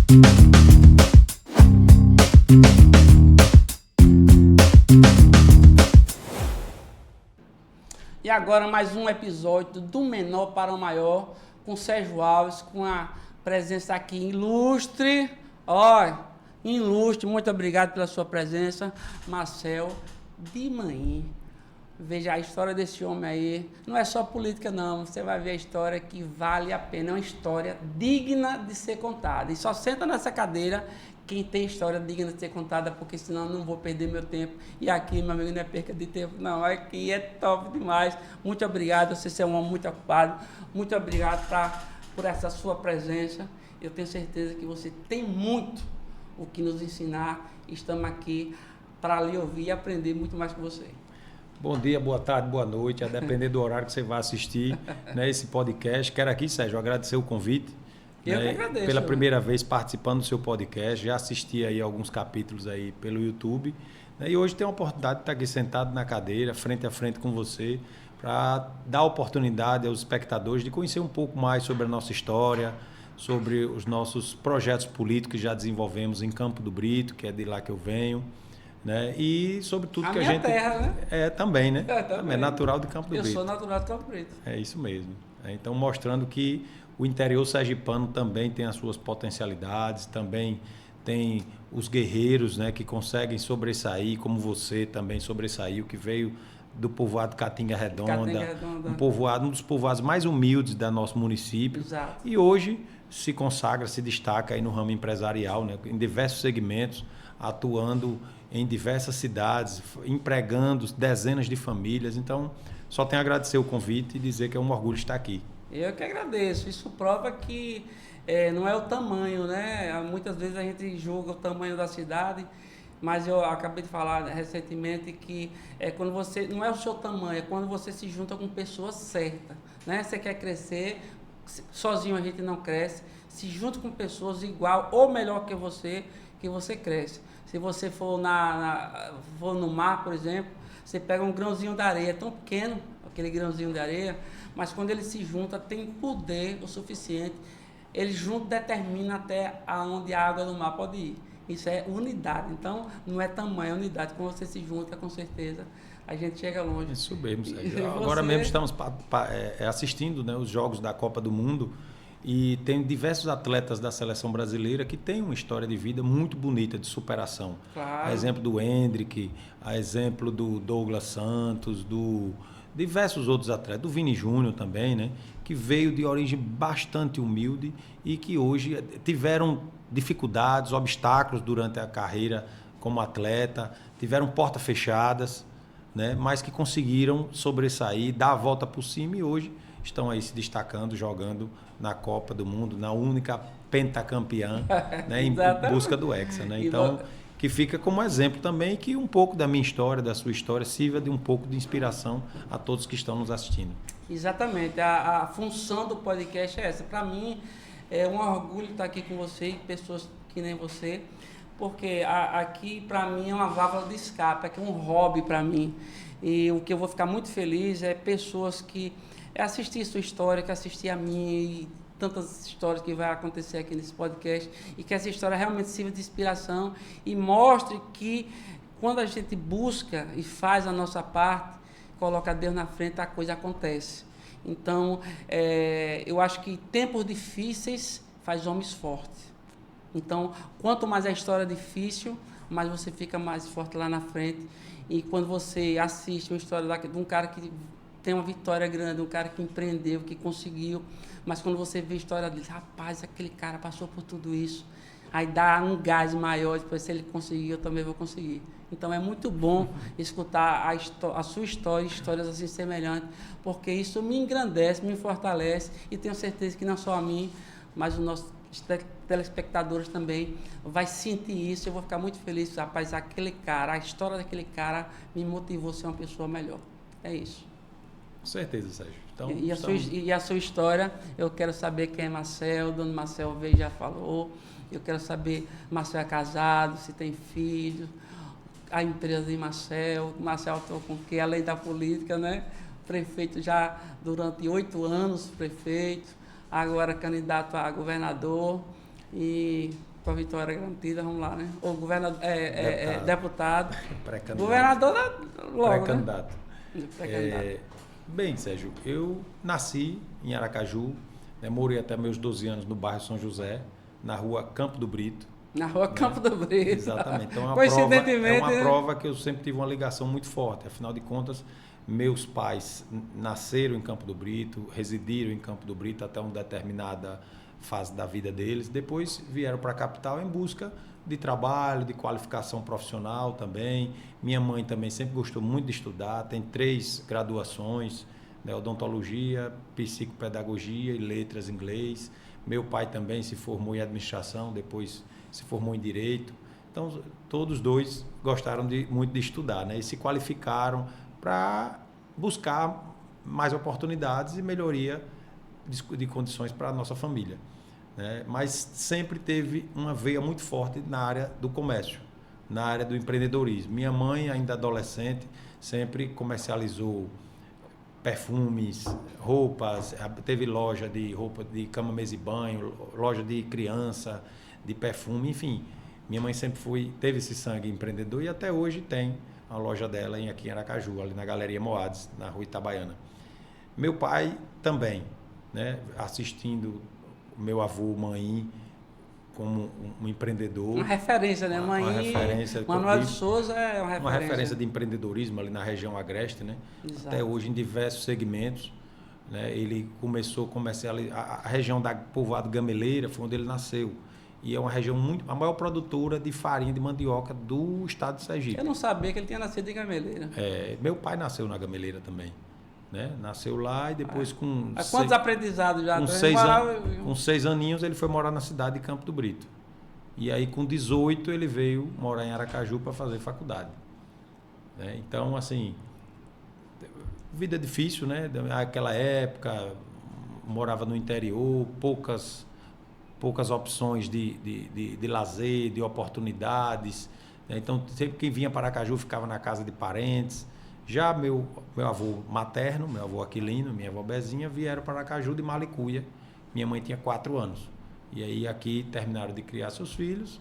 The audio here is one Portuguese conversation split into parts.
E agora mais um episódio do Menor para o Maior, com Sérgio Alves, com a presença aqui ilustre. Ilustre, muito obrigado pela sua presença, Marcel de Manhã. Veja a história desse homem aí, não é só política não, você vai ver a história que vale a pena, é uma história digna de ser contada. E só senta nessa cadeira quem tem história digna de ser contada, porque senão eu não vou perder meu tempo. E aqui, meu amigo, não é perca de tempo, não. Aqui é top demais. Muito obrigado, você é um homem muito ocupado. Muito obrigado por essa sua presença. Eu tenho certeza que você tem muito o que nos ensinar. Estamos aqui para lhe ouvir e aprender muito mais com você. Bom dia, boa tarde, boa noite, a depender do horário que você vai assistir, né, esse podcast. Quero aqui, Sérgio, agradecer o convite. Eu que agradeço. Pela primeira vez participando do seu podcast, já assisti aí alguns capítulos aí pelo YouTube, né, e hoje tenho a oportunidade de estar aqui sentado na cadeira, frente a frente com você, para dar oportunidade aos espectadores de conhecer um pouco mais sobre a nossa história, sobre os nossos projetos políticos que já desenvolvemos em Campo do Brito, que é de lá que eu venho, né, e sobre tudo que a gente... terra, né? Também, né? Também é natural de Campo do Brito. Eu sou natural de Campo Brito. É isso mesmo. Então, mostrando que o interior sergipano também tem as suas potencialidades, também tem os guerreiros, né, que conseguem sobressair, como você também sobressaiu, que veio do povoado Catinga Redonda, um dos povoados mais humildes do nosso município. Exato. E hoje se consagra, se destaca aí no ramo empresarial, né, em diversos segmentos, atuando em diversas cidades, empregando dezenas de famílias. Então, só tenho a agradecer o convite e dizer que é um orgulho estar aqui. Eu que agradeço. Isso prova que não é o tamanho, né? Muitas vezes a gente julga o tamanho da cidade, mas eu acabei de falar recentemente que quando você não é o seu tamanho, é quando você se junta com pessoas certas, né? Você quer crescer, sozinho a gente não cresce, se junta com pessoas igual ou melhor que você cresce. Se você for for no mar, por exemplo, você pega um grãozinho de areia, tão pequeno, aquele grãozinho de areia, mas quando ele se junta, tem poder o suficiente. Ele junto determina até aonde a água do mar pode ir. Isso é unidade. Então, não é tamanho, é unidade. Quando você se junta, com certeza, a gente chega longe. Isso mesmo, Sérgio. Agora mesmo estamos assistindo, né, os Jogos da Copa do Mundo, e tem diversos atletas da seleção brasileira que têm uma história de vida muito bonita, de superação. Claro. A exemplo do Hendrick, a exemplo do Douglas Santos, diversos outros atletas, do Vini Júnior também, né, que veio de origem bastante humilde e que hoje tiveram dificuldades, obstáculos durante a carreira como atleta, tiveram portas fechadas, né, mas que conseguiram sobressair, dar a volta por cima e hoje estão aí se destacando, jogando na Copa do Mundo, na única pentacampeã, né, em busca do Hexa, né? Então, que fica como exemplo também, que um pouco da minha história, da sua história, sirva de um pouco de inspiração a todos que estão nos assistindo. Exatamente. A função do podcast é essa. Para mim, é um orgulho estar aqui com você e pessoas que nem você, porque aqui, para mim, é uma válvula de escape, aqui é um hobby para mim. E o que eu vou ficar muito feliz é pessoas que assistir sua história, que assistir a minha e tantas histórias que vai acontecer aqui nesse podcast, e que essa história realmente sirva de inspiração e mostre que quando a gente busca e faz a nossa parte, coloca Deus na frente, a coisa acontece. Então, eu acho que tempos difíceis faz homens fortes. Então, quanto mais a história é difícil, mais você fica mais forte lá na frente. E quando você assiste uma história de um cara que tem uma vitória grande, um cara que empreendeu, que conseguiu, mas quando você vê a história dele, rapaz, aquele cara passou por tudo isso, aí dá um gás maior, depois se ele conseguir, eu também vou conseguir. Então é muito bom escutar a sua história, histórias assim semelhantes, porque isso me engrandece, me fortalece, e tenho certeza que não só a mim, mas os nossos telespectadores também vai sentir isso. Eu vou ficar muito feliz, rapaz, aquele cara, a história daquele cara me motivou a ser uma pessoa melhor. É isso. Com certeza, Sérgio. Então, e a sua história, eu quero saber quem é Marcel, Dona Marcel veio já falou, eu quero saber, Marcel é casado, se tem filho, a empresa de Marcel estou com o que, além da política, né? Prefeito já durante 8 anos, prefeito, agora candidato a governador, e com a vitória garantida, vamos lá, né? O governador, deputado. Pré-candidato. Governador logo, Pré-candidato. né? Pré-candidato. Bem, Sérgio, eu nasci em Aracaju, né, morei até meus 12 anos no bairro São José, na rua Campo do Brito. Na rua Campo do Brito. Exatamente. Então, Coincidentemente, é uma prova que eu sempre tive uma ligação muito forte. Afinal de contas, meus pais nasceram em Campo do Brito, residiram em Campo do Brito até uma determinada fase da vida deles. Depois vieram para a capital em busca de trabalho, de qualificação profissional também. Minha mãe também sempre gostou muito de estudar, tem 3 graduações, né, odontologia, psicopedagogia e letras em inglês. Meu pai também se formou em administração, depois se formou em direito. Então, todos 2 gostaram muito de estudar, né, e se qualificaram para buscar mais oportunidades e melhoria de condições para a nossa família, né? Mas sempre teve uma veia muito forte na área do comércio, na área do empreendedorismo. Minha mãe, ainda adolescente, sempre comercializou perfumes, roupas, teve loja de roupa de cama, mesa e banho, loja de criança, de perfume, enfim. Minha mãe sempre teve esse sangue empreendedor e até hoje tem a loja dela aqui em Aracaju, ali na Galeria Moades, na Rua Itabaiana. Meu pai também, né, assistindo meu avô, mãe, como um empreendedor. Uma referência, né? Uma referência. Manuel de Souza é uma referência. Uma referência de empreendedorismo ali na região agreste, né? Exato. Até hoje em diversos segmentos, né? Ele começou a comercializar a região da Povoado Gameleira, foi onde ele nasceu. E é uma região a maior produtora de farinha de mandioca do estado de Sergipe. Eu não sabia que ele tinha nascido em Gameleira. Meu pai nasceu na Gameleira também, né? Nasceu lá e depois com... Quantos aprendizados já? Com 6 aninhos ele foi morar na cidade de Campo do Brito. E aí com 18 ele veio morar em Aracaju para fazer faculdade, né? Então, assim, vida difícil, né? Naquela época, morava no interior, poucas opções de lazer, de oportunidades, né? Então, sempre quem vinha para Aracaju ficava na casa de parentes. Já meu avô materno, meu avô Aquilino, minha avó Bezinha, vieram para Aracaju de Malicuia. Minha mãe tinha 4 anos. E aí aqui terminaram de criar seus filhos,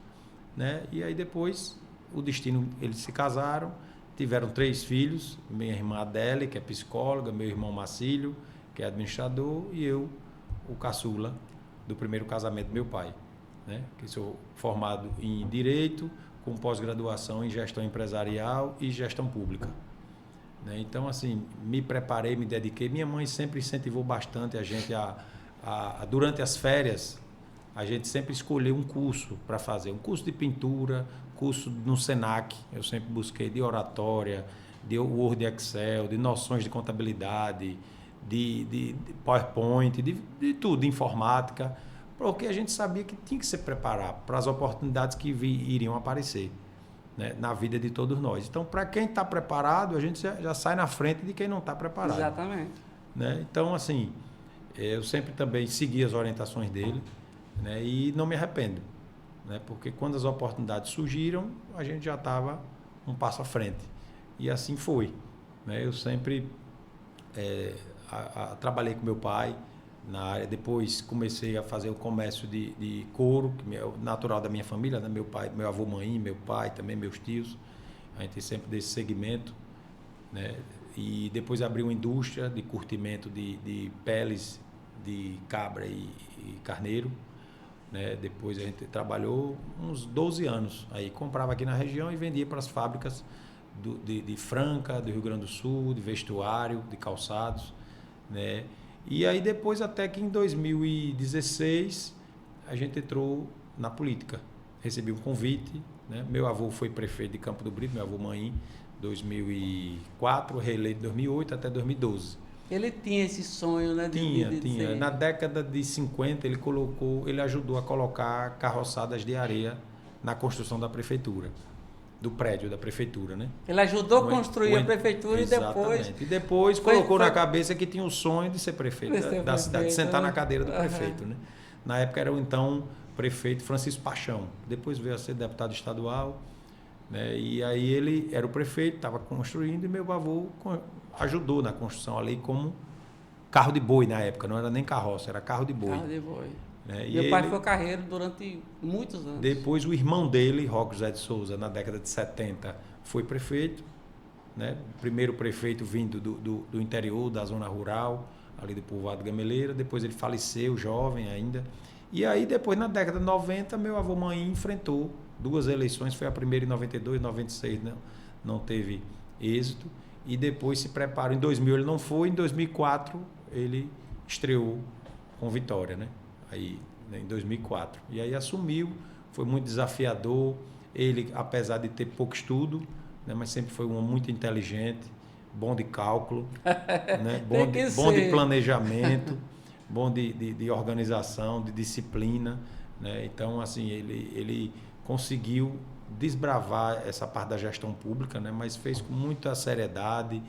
né? E aí depois o destino, eles se casaram, tiveram 3 filhos, minha irmã Adele, que é psicóloga, meu irmão Marcílio, que é administrador, e eu, o caçula do primeiro casamento do meu pai, né? Que sou formado em Direito, com pós-graduação em Gestão Empresarial e Gestão Pública, né? Então, assim, me preparei, me dediquei. Minha mãe sempre incentivou bastante a gente durante as férias, a gente sempre escolheu um curso para fazer, um curso de pintura, curso no Senac, eu sempre busquei de oratória, de Word e Excel, de noções de contabilidade, de PowerPoint, de tudo, de informática, porque a gente sabia que tinha que se preparar para as oportunidades que iriam aparecer, né, na vida de todos nós. Então, para quem está preparado, a gente já sai na frente de quem não está preparado. Exatamente. Né? Então, assim, eu sempre também segui as orientações dele, né, e não me arrependo, né, porque quando as oportunidades surgiram, a gente já estava um passo à frente. E assim foi, né? Eu sempre trabalhei com meu pai na área, depois comecei a fazer o comércio de couro, que é natural da minha família, né? Meu pai, meu avô, mãe, meu pai, também meus tios, a gente sempre desse segmento, né? E depois abri uma indústria de curtimento de peles de cabra e carneiro, né? Depois a gente trabalhou uns 12 anos, aí comprava aqui na região e vendia para as fábricas de Franca, do Rio Grande do Sul, de vestuário, de calçados, né? E aí depois, até que em 2016 a gente entrou na política, recebi um convite, né? Meu avô foi prefeito de Campo do Brito, meu avô mãe, 2004, reeleito em 2008 até 2012. Ele tinha esse sonho, né? Tinha. Na década de 50 ele ajudou a colocar carroçadas de areia na construção da prefeitura, do prédio da prefeitura, né? Ele ajudou a construir a prefeitura. Exatamente. E depois colocou na cabeça que tinha o sonho de ser prefeito da cidade, de sentar na cadeira do prefeito, né? Na época era o então prefeito Francisco Paixão, depois veio a ser deputado estadual, né? E aí ele era o prefeito, estava construindo, e meu avô ajudou na construção ali como carro de boi na época, não era nem carroça, era carro de boi. Carro de boi. Né? Meu pai foi carreiro durante muitos anos. Depois o irmão dele, Roque José de Souza, na década de 70, foi prefeito. Né? Primeiro prefeito vindo do interior, da zona rural, ali do povoado Gameleira. Depois ele faleceu, jovem ainda. E aí depois, na década de 90, meu avô Maim enfrentou 2 eleições. Foi a primeira em 92, 96 não teve êxito. E depois se preparou. Em 2000 ele não foi, em 2004 ele estreou com vitória, né? Aí, em 2004. E aí assumiu, foi muito desafiador. Ele, apesar de ter pouco estudo, né, mas sempre foi um muito inteligente, bom de cálculo, né, bom de planejamento, bom de organização, de disciplina. Né? Então, assim, ele conseguiu desbravar essa parte da gestão pública, né, mas fez com muita seriedade,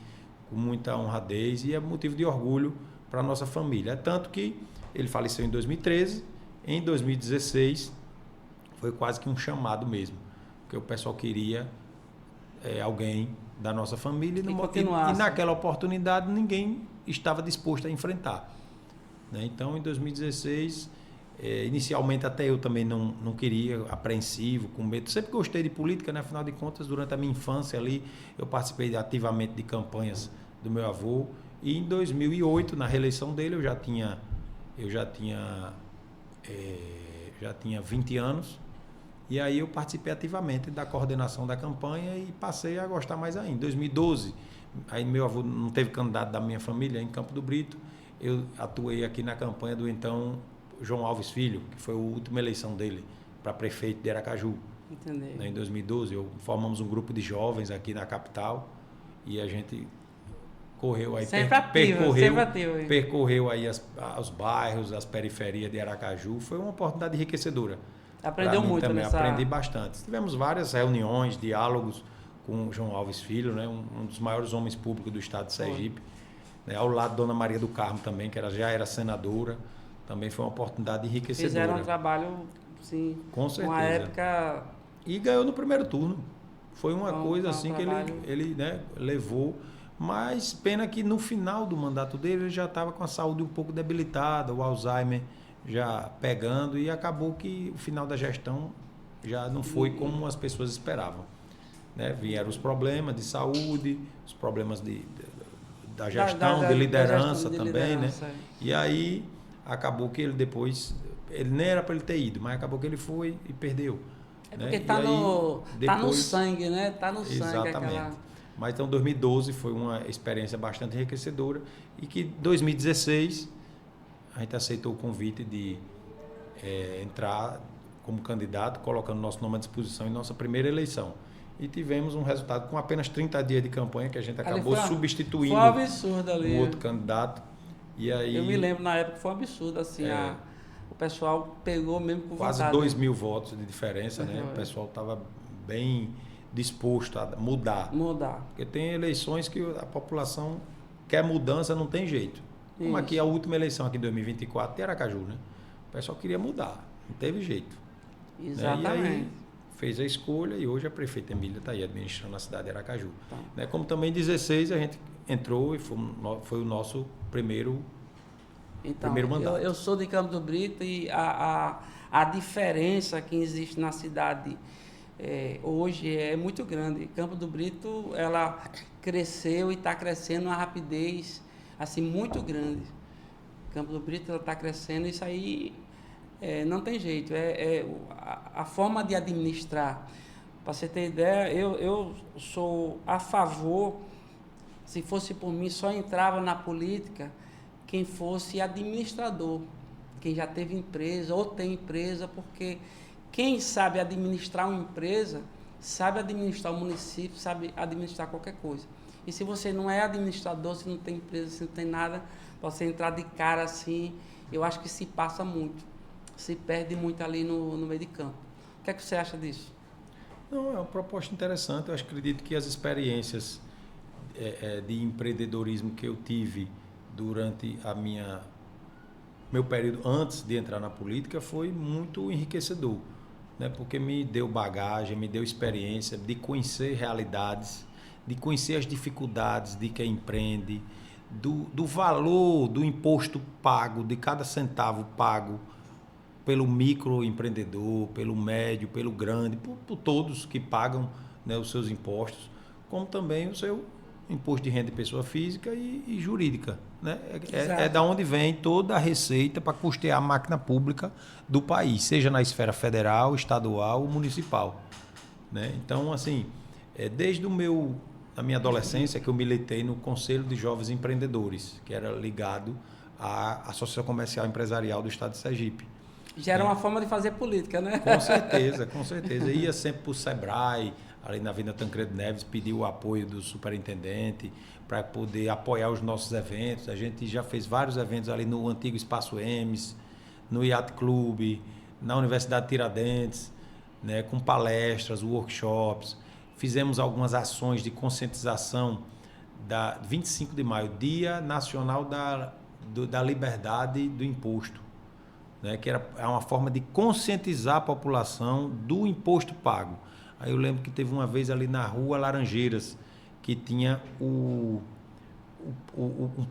com muita honradez, e é motivo de orgulho para a nossa família. É tanto que ele faleceu em 2013, em 2016 foi quase que um chamado mesmo, porque o pessoal queria alguém da nossa família e naquela oportunidade ninguém estava disposto a enfrentar. Né? Então, em 2016, inicialmente até eu também não queria, apreensivo, com medo. Sempre gostei de política, né? Afinal de contas, durante a minha infância ali, eu participei ativamente de campanhas do meu avô. E em 2008, na reeleição dele, eu já tinha 20 anos. E aí eu participei ativamente da coordenação da campanha e passei a gostar mais ainda. Em 2012, aí meu avô não teve candidato da minha família em Campo do Brito. Eu atuei aqui na campanha do então João Alves Filho, que foi a última eleição dele para prefeito de Aracaju. Entendi. Em 2012, formamos um grupo de jovens aqui na capital e a gente correu aí, percorreu aí os bairros, as periferias de Aracaju. Foi uma oportunidade enriquecedora. Aprendeu muito também, nessa... aprendi bastante. Tivemos várias reuniões, diálogos com o João Alves Filho, né? Um dos maiores homens públicos do estado de Sergipe. Né? Ao lado de Dona Maria do Carmo também, que já era senadora. Também foi uma oportunidade enriquecedora. Fizeram um trabalho, sim, com certeza. Uma época... E ganhou no primeiro turno. Foi uma coisa assim que ele né, levou. Mas pena que no final do mandato dele ele já estava com a saúde um pouco debilitada, o Alzheimer já pegando, e acabou que o final da gestão já não foi como as pessoas esperavam. Né? Vieram os problemas de saúde, os problemas da gestão, de liderança também. Né? E aí acabou que ele depois, ele nem era para ele ter ido, mas acabou que ele foi e perdeu. Porque está no sangue, né? Está no sangue. Exatamente. Mas então 2012 foi uma experiência bastante enriquecedora, e que 2016 a gente aceitou o convite de entrar como candidato, colocando nosso nome à disposição em nossa primeira eleição. E tivemos um resultado com apenas 30 dias de campanha, que a gente acabou substituindo um absurdo ali, o outro candidato. E aí, eu me lembro, na época foi um absurdo, assim, o pessoal pegou mesmo com quase vontade. 2.000 votos de diferença, né? O pessoal estava bem disposto a mudar. Porque tem eleições que a população quer mudança, não tem jeito. Como aqui a última eleição aqui em 2024 de Aracaju, né? O pessoal queria mudar, não teve jeito. Exatamente. Né? E aí fez a escolha, e hoje a prefeita Emília está aí administrando a cidade de Aracaju. Tá. Né? Como também em 2016 a gente entrou e foi o nosso primeiro mandato. Eu sou de Campo do Brito, e a diferença que existe na cidade hoje é muito grande. Campo do Brito, ela cresceu e está crescendo uma rapidez assim muito grande. Campo do Brito está crescendo, isso aí não tem jeito. A forma de administrar. Para você ter ideia, eu sou a favor, se fosse por mim, só entrava na política quem fosse administrador, quem já teve empresa ou tem empresa, porque quem sabe administrar uma empresa, sabe administrar o município, sabe administrar qualquer coisa. E se você não é administrador, se não tem empresa, se não tem nada, você entrar de cara assim, eu acho que se passa muito, se perde muito ali no meio de campo. O que é que você acha disso? Não, é uma proposta interessante. Eu acredito que as experiências de empreendedorismo que eu tive durante meu período antes de entrar na política foi muito enriquecedor, né? Porque me deu bagagem, me deu experiência de conhecer realidades, de conhecer as dificuldades de quem empreende, do valor do imposto pago, de cada centavo pago, pelo microempreendedor, pelo médio, pelo grande, por todos que pagam, né, os seus impostos, como também o seu imposto de renda de pessoa física e jurídica. Né? É da onde vem toda a receita para custear a máquina pública do país, seja na esfera federal, estadual ou municipal. Né? Então, assim, desde a minha adolescência que eu militei no Conselho de Jovens Empreendedores, que era ligado à Associação Comercial e Empresarial do Estado de Sergipe. Já era uma forma de fazer política, né? Com certeza, com certeza. Ia sempre para o Sebrae, ali na Avenida Tancredo Neves, pedir o apoio do superintendente para poder apoiar os nossos eventos. A gente já fez vários eventos ali no antigo Espaço Emes, no Yacht Club, na Universidade Tiradentes, né, com palestras, workshops. Fizemos algumas ações de conscientização da 25 de maio, Dia Nacional da Liberdade do Imposto, né, que é uma forma de conscientizar a população do imposto pago. Aí eu lembro que teve uma vez ali na rua Laranjeiras, que tinha um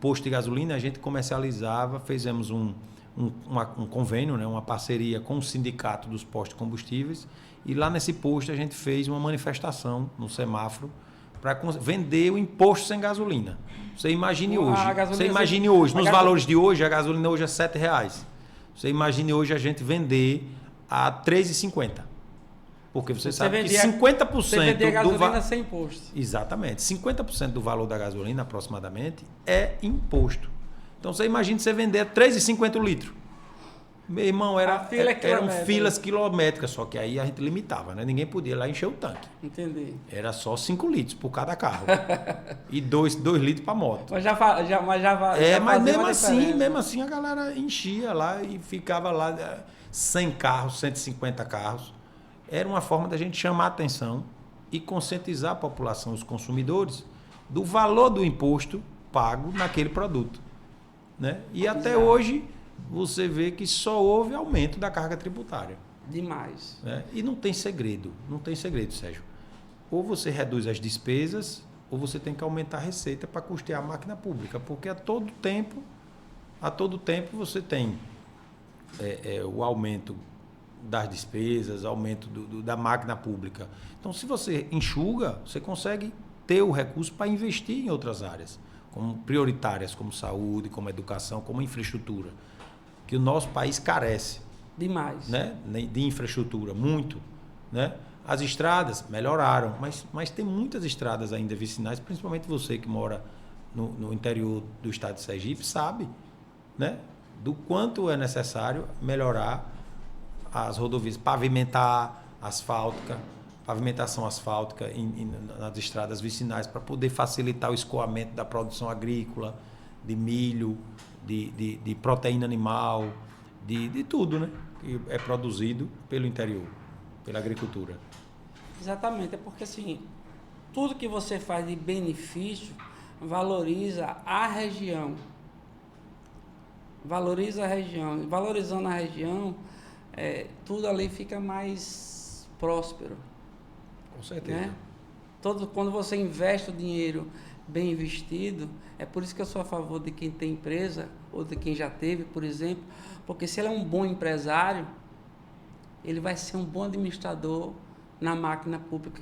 posto de gasolina, a gente comercializava, fizemos um convênio, né, uma parceria com o sindicato dos postos de combustíveis, e lá nesse posto a gente fez uma manifestação no semáforo para vender o imposto sem gasolina. Você imagine hoje, nos valores de hoje, a gasolina hoje é R$7. Você imagine hoje a gente vender a R$3,50. Porque você sabe que 50% você vender gasolina sem imposto. Exatamente. 50% do valor da gasolina, aproximadamente, é imposto. Então, você imagina você vender a R$3,50 o litro. Meu irmão, eram filas quilométricas, só que aí a gente limitava, né? Ninguém podia ir lá encher o tanque. Entendi. Era só 5 litros por cada carro. E 2 litros para moto. Mas mesmo assim a galera enchia lá e ficava lá 100 carros, 150 carros. Era uma forma da gente chamar a atenção e conscientizar a população, os consumidores, do valor do imposto pago naquele produto. Né? E até hoje você vê que só houve aumento da carga tributária. Demais. Né? E não tem segredo, Sérgio. Ou você reduz as despesas, ou você tem que aumentar a receita para custear a máquina pública, porque a todo tempo você tem o aumento das despesas, aumento da máquina pública. Então, se você enxuga, você consegue ter o recurso para investir em outras áreas, como prioritárias, como saúde, como educação, como infraestrutura, que o nosso país carece. Demais. Né? De infraestrutura, muito. Né? As estradas melhoraram, mas tem muitas estradas ainda vicinais, principalmente você que mora no interior do estado de Sergipe, sabe, né? Do quanto é necessário melhorar as rodovias, pavimentação asfáltica nas estradas vicinais para poder facilitar o escoamento da produção agrícola, de milho, de proteína animal, de tudo, né? Que é produzido pelo interior, pela agricultura. Exatamente, é porque assim, tudo que você faz de benefício valoriza a região. Valoriza a região. E valorizando a região, tudo ali fica mais próspero. Com certeza. Né? Quando você investe o dinheiro bem investido, é por isso que eu sou a favor de quem tem empresa, ou de quem já teve, por exemplo, porque se ele é um bom empresário, ele vai ser um bom administrador na máquina pública.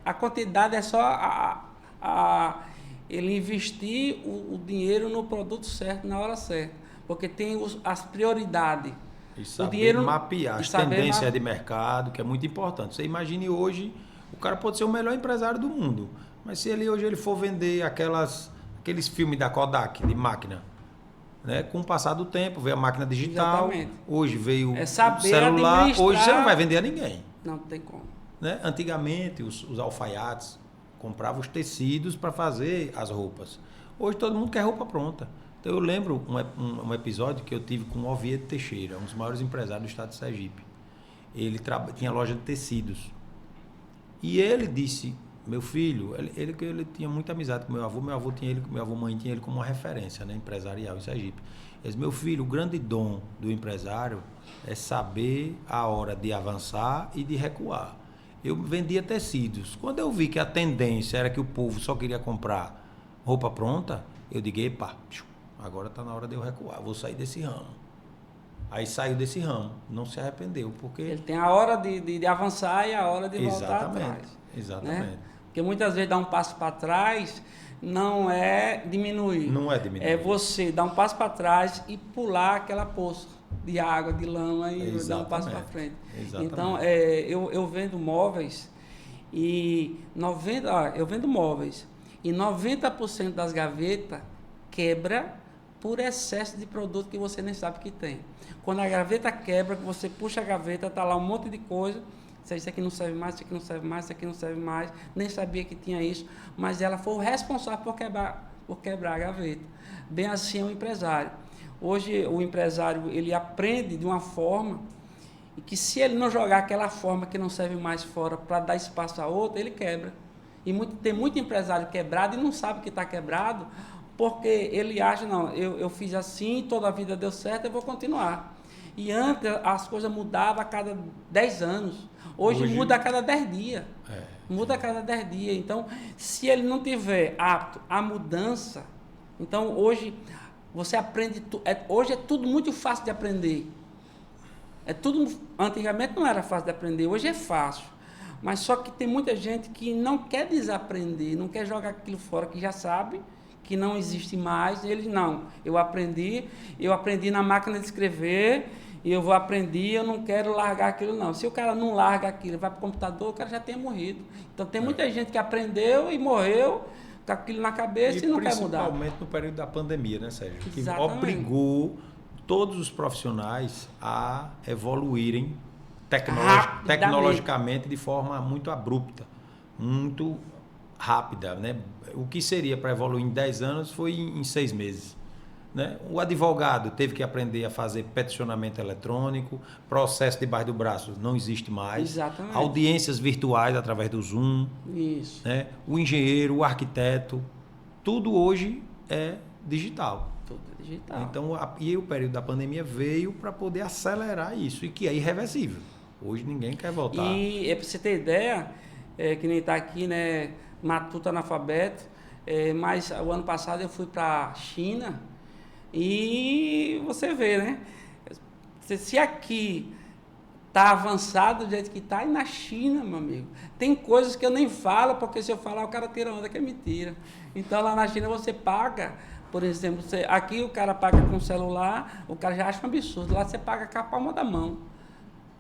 A quantidade é só ele investir o dinheiro no produto certo, na hora certa, porque tem as prioridades. E saber mapear as tendências de mercado, que é muito importante. Você imagine hoje, o cara pode ser o melhor empresário do mundo, mas se hoje ele for vender aqueles filmes da Kodak, de máquina, né? Com o passar do tempo, veio a máquina digital, exatamente. Hoje veio o celular, hoje você não vai vender a ninguém. Não tem como. Né? Antigamente, os alfaiates compravam os tecidos para fazer as roupas. Hoje todo mundo quer roupa pronta. Então eu lembro um episódio que eu tive com o Oviedo Teixeira, um dos maiores empresários do estado de Sergipe. Ele tinha loja de tecidos. E ele disse, meu filho, ele tinha muita amizade com meu avô mãe tinha ele como uma referência, né, empresarial em Sergipe. Ele disse, meu filho, o grande dom do empresário é saber a hora de avançar e de recuar. Eu vendia tecidos. Quando eu vi que a tendência era que o povo só queria comprar roupa pronta, eu digo, epa, agora está na hora de eu recuar, vou sair desse ramo. Aí saiu desse ramo, não se arrependeu, porque... Ele tem a hora de avançar e a hora de voltar atrás. Exatamente. Né? Porque muitas vezes dar um passo para trás não é diminuir. Não é diminuir. É você dar um passo para trás e pular aquela poça de água, de lama e dar um passo para frente. Exatamente. Então, eu vendo móveis e 90% das gavetas quebra por excesso de produto que você nem sabe que tem. Quando a gaveta quebra, que você puxa a gaveta, está lá um monte de coisa, isso aqui não serve mais, isso aqui não serve mais, isso aqui não serve mais, nem sabia que tinha isso, mas ela foi o responsável por quebrar a gaveta. Bem assim é o empresário. Hoje o empresário ele aprende de uma forma e que se ele não jogar aquela forma que não serve mais fora para dar espaço a outra, ele quebra. E tem muito empresário quebrado e não sabe que está quebrado, porque ele acha, não, eu fiz assim, toda a vida deu certo, eu vou continuar. E antes as coisas mudavam a cada 10 anos. Hoje muda a cada 10 dias. Muda a cada 10 dias. Então, se ele não tiver apto à mudança, então hoje você aprende, hoje é tudo muito fácil de aprender. Antigamente não era fácil de aprender, hoje é fácil. Mas só que tem muita gente que não quer desaprender, não quer jogar aquilo fora que já sabe, que não existe mais. Eles não, eu aprendi na máquina de escrever, e eu vou aprender, eu não quero largar aquilo não. Se o cara não larga aquilo, vai para o computador, o cara já tem morrido. Então tem muita gente que aprendeu e morreu com aquilo na cabeça e não quer mudar. Principalmente no período da pandemia, né, Sérgio? Que Exatamente. Obrigou todos os profissionais a evoluírem tecnologicamente de forma muito abrupta, muito rápida, né? O que seria para evoluir em 10 anos foi em 6 meses. Né? O advogado teve que aprender a fazer peticionamento eletrônico, processo debaixo do braço não existe mais. Exatamente. Audiências virtuais através do Zoom. Isso. Né? O engenheiro, o arquiteto, tudo hoje é digital. Tudo é digital. Então, e o período da pandemia veio para poder acelerar isso, e que é irreversível. Hoje ninguém quer voltar. E para você ter ideia, que nem está aqui, né, matuto analfabeto, mas o ano passado eu fui para a China e você vê, né? Se aqui está avançado do jeito que está, e na China, meu amigo, tem coisas que eu nem falo, porque se eu falar o cara tira onda que é mentira. Então lá na China você paga, por exemplo, aqui o cara paga com celular, o cara já acha um absurdo, lá você paga com a palma da mão.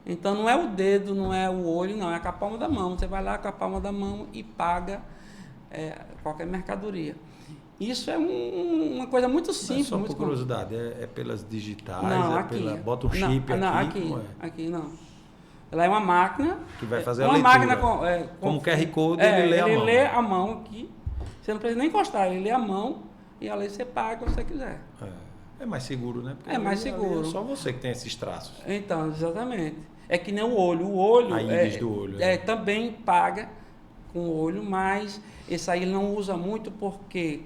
Então não é o dedo, não é o olho, não, é com a palma da mão. Você vai lá com a palma da mão e paga qualquer mercadoria. Isso é uma coisa muito simples. Só muito por curiosidade, é pelas digitais, não, aqui, bota um chip não, aqui. Aqui não. Ela é uma máquina. Que vai fazer uma a leitura. Máquina como QR Code, ele lê a mão. Ele lê a mão aqui. Você não precisa nem encostar, ele lê a mão e ali você paga o que você quiser. É mais seguro, né? Porque é mais seguro. É só você que tem esses traços. Então, exatamente. É que nem o olho. O olho, a íris do olho. Também paga com o olho, mas esse aí ele não usa muito porque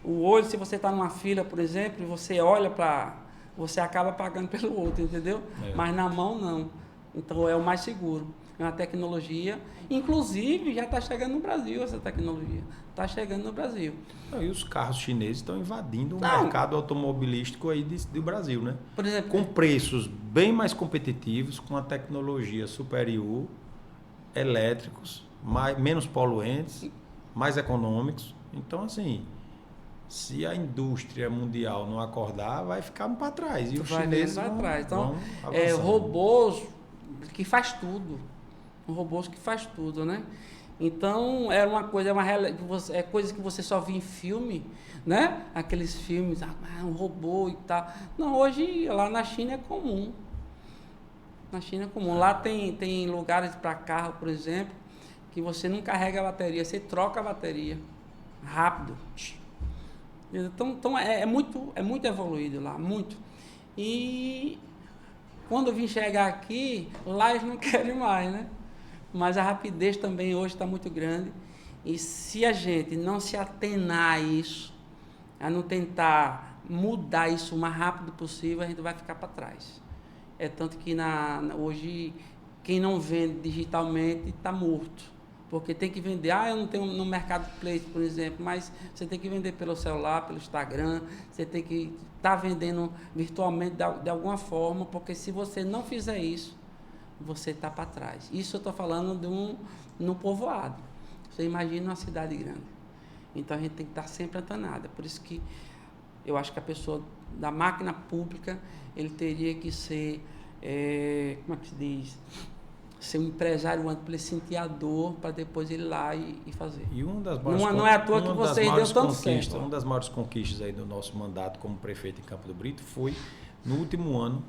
o olho, se você está numa fila, por exemplo, e você olha para... Você acaba pagando pelo outro, entendeu? Mas na mão, não. Então, é o mais seguro. É uma tecnologia... Inclusive, já está chegando no Brasil essa tecnologia. Está chegando no Brasil. E os carros chineses estão invadindo o mercado automobilístico aí do Brasil, né? Por exemplo, com preços bem mais competitivos, com a tecnologia superior, elétricos, menos poluentes, mais econômicos. Então, assim, se a indústria mundial não acordar, vai ficar para trás. E os chineses vão avançando. Então, robôs que faz tudo. Robôs que faz tudo, né? Então, é uma coisa, é coisa que você só vê em filme, né? Aqueles filmes, um robô e tal. Não, hoje, lá na China é comum. Na China é comum. Lá tem lugares para carro, por exemplo, que você não carrega a bateria, você troca a bateria. Rápido. Então é muito evoluído lá, muito. E quando eu vim chegar aqui, lá eles não querem mais, né? Mas a rapidez também hoje está muito grande. E se a gente não se atenar a isso, a não tentar mudar isso o mais rápido possível, a gente vai ficar para trás. É tanto que hoje, quem não vende digitalmente está morto. Porque tem que vender, eu não tenho no Marketplace, por exemplo, mas você tem que vender pelo celular, pelo Instagram, você tem que estar vendendo virtualmente de alguma forma, porque se você não fizer isso, você está para trás. Isso eu estou falando no povoado. Você imagina uma cidade grande. Então a gente tem que estar sempre antenado. Por isso que eu acho que a pessoa da máquina pública, ele teria que ser, como é que se diz? Ser um empresário antes para ele sentir a dor, para depois ele ir lá e fazer. E uma das maiores não é à toa que vocês deu tanto certo. Uma das maiores conquistas aí do nosso mandato como prefeito em Campo do Brito foi, no último ano,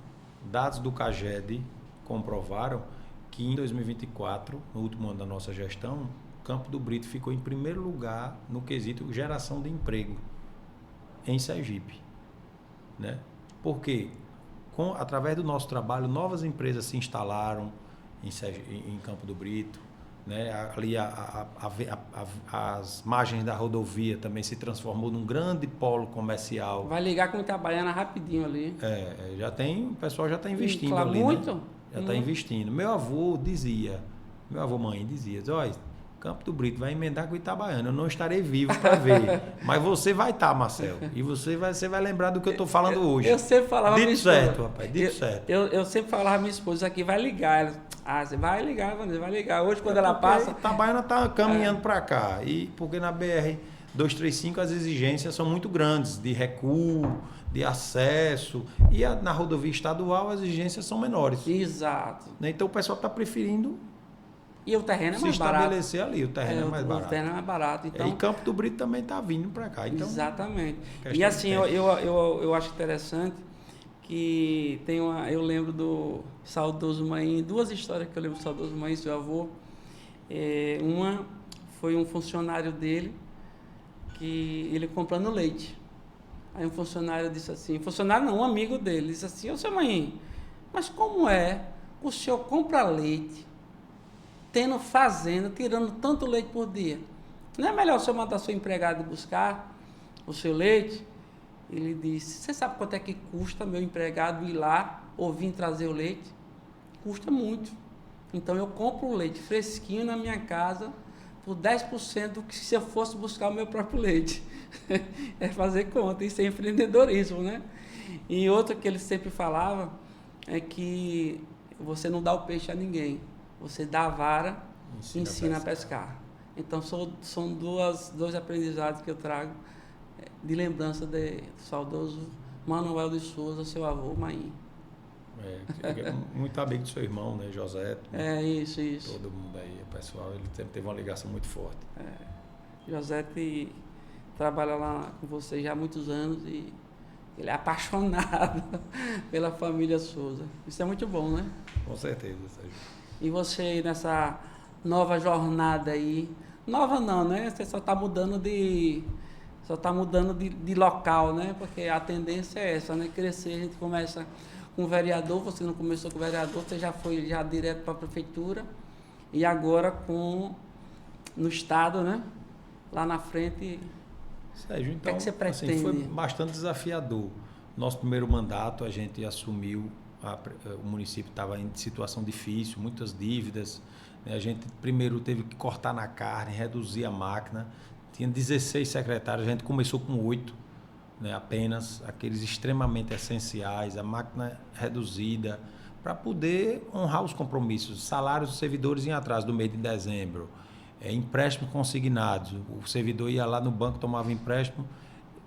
dados do CAGED comprovaram que em 2024, no último ano da nossa gestão, Campo do Brito ficou em primeiro lugar no quesito geração de emprego em Sergipe, né? Porque através do nosso trabalho, novas empresas se instalaram em Campo do Brito, né? Ali as margens da rodovia também se transformou num grande polo comercial. Vai ligar com Itabaiana rapidinho ali. O pessoal já está investindo ali, muito? Né? Já está investindo. Meu avô mãe dizia, olha, Campo do Brito vai emendar com Itabaiana, eu não estarei vivo para ver, mas você vai estar, Marcelo, e você vai lembrar do que eu estou falando hoje. Eu sempre falava dito certo, rapaz, dito certo. Eu sempre falava à minha esposa aqui, vai ligar. Ela, você vai ligar, Vanessa, vai ligar. Hoje, quando ela passa... Itabaiana está caminhando para cá, e porque na BR 235 as exigências são muito grandes, de recuo, de acesso, e na rodovia estadual as exigências são menores. Exato. Então o pessoal está preferindo... E o terreno é mais barato. Se estabelecer ali, o terreno é mais barato. O terreno é mais barato. Então... E Campo do Brito também está vindo para cá. Então, exatamente. E assim, eu acho interessante que eu lembro do saudoso Maim, duas histórias que eu lembro do saudoso Maim, seu avô. Uma foi um funcionário dele, que ele comprando leite. Aí um funcionário disse assim, um amigo dele, disse assim, ô seu Maim, mas como é o senhor compra leite, tendo fazenda, tirando tanto leite por dia? Não é melhor o senhor mandar seu empregado buscar o seu leite? Ele disse, você sabe quanto é que custa meu empregado ir lá ou vir trazer o leite? Custa muito. Então eu compro o leite fresquinho na minha casa por 10% do que se eu fosse buscar o meu próprio leite. É fazer conta, isso é empreendedorismo, né? E outra que ele sempre falava é que você não dá o peixe a ninguém. Você dá a vara e ensina a pescar. Então, são dois aprendizados que eu trago de lembrança do saudoso Manuel de Souza, seu avô, Maim. Muito amigo do seu irmão, né, José? Isso. Todo mundo aí, o pessoal, ele sempre teve uma ligação muito forte. José trabalha lá com você já há muitos anos e ele é apaixonado pela família Souza. Isso é muito bom, né? Com certeza, Sérgio. E você nessa nova jornada aí, nova não, né? Você só está mudando de local, né? Porque a tendência é essa, né? Crescer, a gente começa com vereador, você não começou com vereador, você já foi direto para a prefeitura e agora no estado, né? Lá na frente. Sérgio, então, o que é que você pretende? Assim, foi bastante desafiador. Nosso primeiro mandato, a gente assumiu, o município estava em situação difícil, muitas dívidas, né? A gente primeiro teve que cortar na carne, reduzir a máquina, tinha 16 secretários, a gente começou com 8, né? Apenas aqueles extremamente essenciais, a máquina reduzida, para poder honrar os compromissos, salários dos servidores em atraso do mês de dezembro, empréstimos consignados, o servidor ia lá no banco, tomava empréstimo,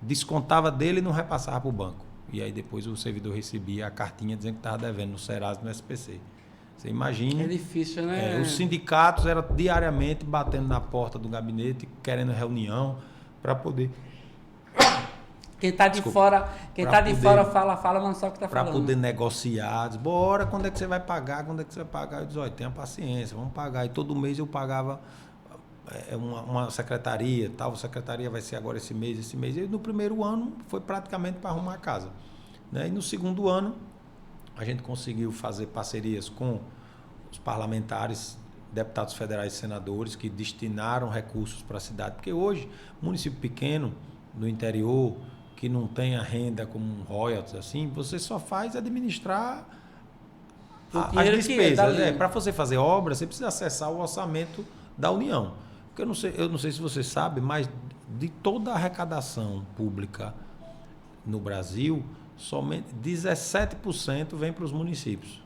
descontava dele e não repassava para o banco. E aí depois o servidor recebia a cartinha dizendo que estava devendo no Serasa e no SPC. Você imagina... É difícil, né? Os sindicatos eram diariamente batendo na porta do gabinete, querendo reunião para poder... Quem está de fora fala, não sabe o que está falando. Para poder negociar, diz, bora, quando é que você vai pagar? Quando é que você vai pagar? Eu disse, olha, tenha paciência, vamos pagar. E todo mês eu pagava uma secretaria, tal secretaria vai ser agora esse mês. E no primeiro ano foi praticamente para arrumar a casa, né? E no segundo ano a gente conseguiu fazer parcerias com os parlamentares, deputados federais e senadores que destinaram recursos para a cidade, porque hoje, município pequeno, no interior, que não tem a renda como um royalties, assim, você só faz administrar as despesas. Para você fazer obra, você precisa acessar o orçamento da União. Porque eu não sei se você sabe, mas de toda a arrecadação pública no Brasil, somente 17% vem para os municípios.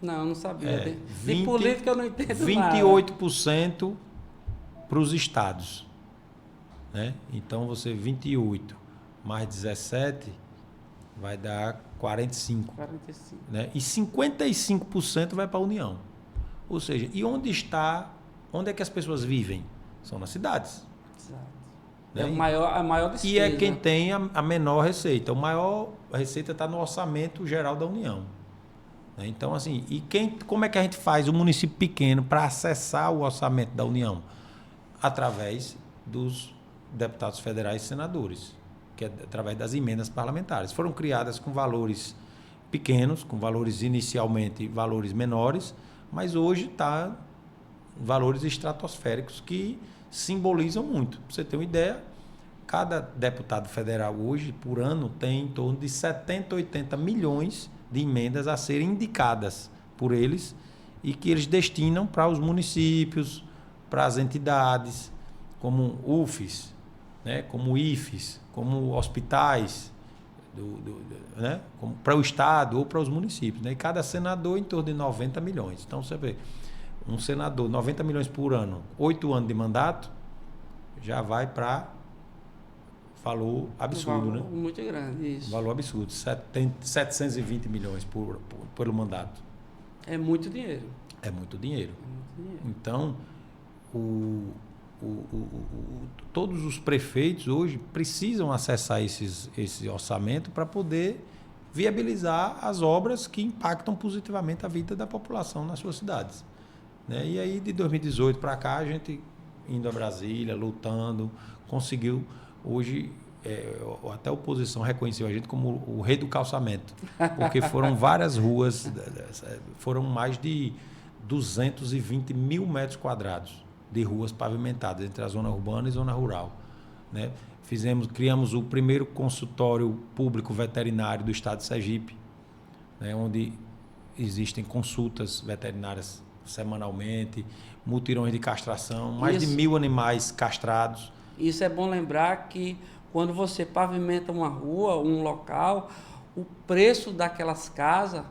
Não, eu não sabia. De 20, política eu não entendo 28% para os estados. Né? Então, 28 mais 17 vai dar 45. 45. Né? E 55% vai para a União. Ou seja, e onde é que as pessoas vivem? São nas cidades. Exato. Né? É a maior despesa. E é quem tem a menor receita. A receita está no orçamento geral da União. Né? Então, assim, como é que a gente faz o município pequeno para acessar o orçamento da União? Através dos deputados federais e senadores, que é através das emendas parlamentares. Foram criadas com valores pequenos, com valores inicialmente valores menores, mas hoje está valores estratosféricos que simbolizam muito. Para você ter uma ideia, cada deputado federal hoje, por ano, tem em torno de 70, 80 milhões de emendas a serem indicadas por eles e que eles destinam para os municípios, para as entidades, como UFES, né, como IFES, como hospitais, né, como para o Estado ou para os municípios. Né, e cada senador em torno de 90 milhões. Então, você vê, um senador, 90 milhões por ano, 8 anos de mandato, já vai para valor absurdo, valor, né? Muito grande, isso. Valor absurdo, 720 milhões pelo mandato. É muito dinheiro. É muito dinheiro. É muito dinheiro. Então, todos os prefeitos hoje precisam acessar esse orçamento para poder viabilizar as obras que impactam positivamente a vida da população nas suas cidades. Né? E aí, de 2018 para cá, a gente indo a Brasília, lutando, conseguiu. Hoje, até a oposição reconheceu a gente como o rei do calçamento, porque foram várias ruas, foram mais de 220 mil metros quadrados de ruas pavimentadas entre a zona urbana e zona rural. Né? Criamos o primeiro consultório público veterinário do estado de Sergipe, né? Onde existem consultas veterinárias semanalmente, mutirões de castração, mais de 1.000 animais castrados. Isso é bom lembrar que quando você pavimenta uma rua, um local, o preço daquelas casas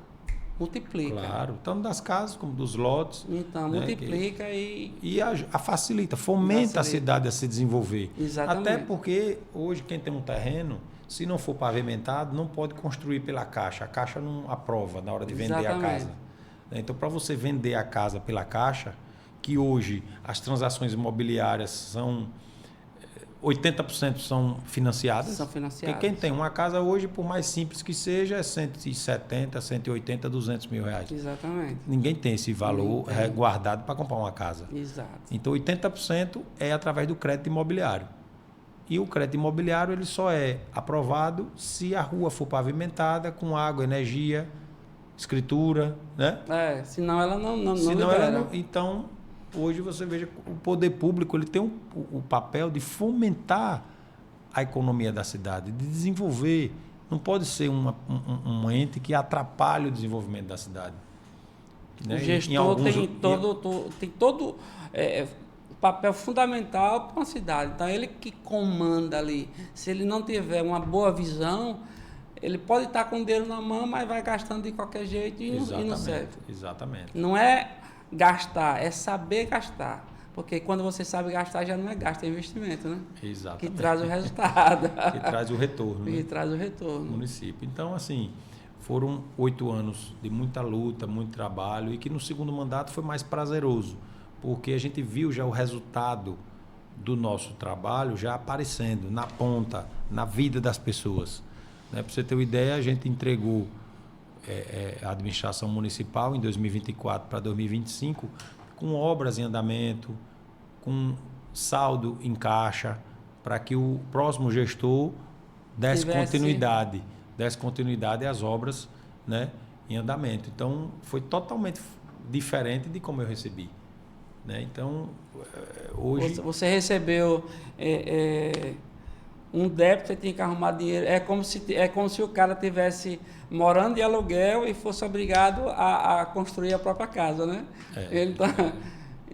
multiplica. Claro, tanto das casas como dos lotes. Então, né, multiplica e a facilita, fomenta a cidade a se desenvolver. Exatamente. Até porque hoje quem tem um terreno, se não for pavimentado, não pode construir pela Caixa. A Caixa não aprova na hora de vender a casa. Então, para você vender a casa pela Caixa, que hoje as transações imobiliárias são 80% são financiadas. São financiadas. Porque quem tem uma casa hoje, por mais simples que seja, é 170, 180, 200 mil reais. Exatamente. Ninguém tem esse valor guardado para comprar uma casa. Exato. Então, 80% é através do crédito imobiliário. E o crédito imobiliário ele só é aprovado se a rua for pavimentada com água, energia, escritura, né? Senão ela não Senão libera. ela não, então, hoje você veja o poder público ele tem o papel de fomentar a economia da cidade, de desenvolver. Não pode ser um ente que atrapalhe o desenvolvimento da cidade. Né? O gestor tem todo papel fundamental para uma cidade. Então, ele que comanda ali. Se ele não tiver uma boa visão, ele pode estar com o dinheiro na mão, mas vai gastando de qualquer jeito e não serve. Exatamente. Não é gastar, é saber gastar. Porque quando você sabe gastar, já não é gasto, é investimento, né? Exatamente. Que traz o resultado. Que traz o retorno. Que traz o retorno. No município. Então, assim, foram 8 anos de muita luta, muito trabalho, e que no segundo mandato foi mais prazeroso, porque a gente viu já o resultado do nosso trabalho já aparecendo na ponta, na vida das pessoas. Né? Para você ter uma ideia, a gente entregou a administração municipal em 2024 para 2025 com obras em andamento, com saldo em caixa, para que o próximo gestor desse continuidade às obras, né, em andamento. Então, foi totalmente diferente de como eu recebi. Né? Então, hoje... Você recebeu um débito, você tinha que arrumar dinheiro. É como se o cara tivesse morando de aluguel e fosse obrigado a construir a própria casa, né?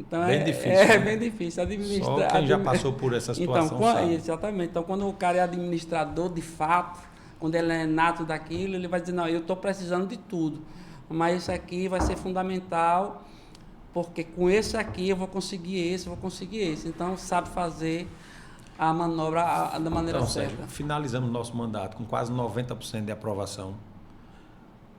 Então Bem difícil, é né? bem difícil administrar. Só quem já passou por essa situação sabe. Exatamente. Então, quando o cara é administrador de fato, quando ele é nato daquilo, ele vai dizer, não, eu estou precisando de tudo, mas isso aqui vai ser fundamental, porque com esse aqui eu vou conseguir esse. Então, sabe fazer a manobra da maneira Então, certa. Sérgio, finalizamos nosso mandato com quase 90% de aprovação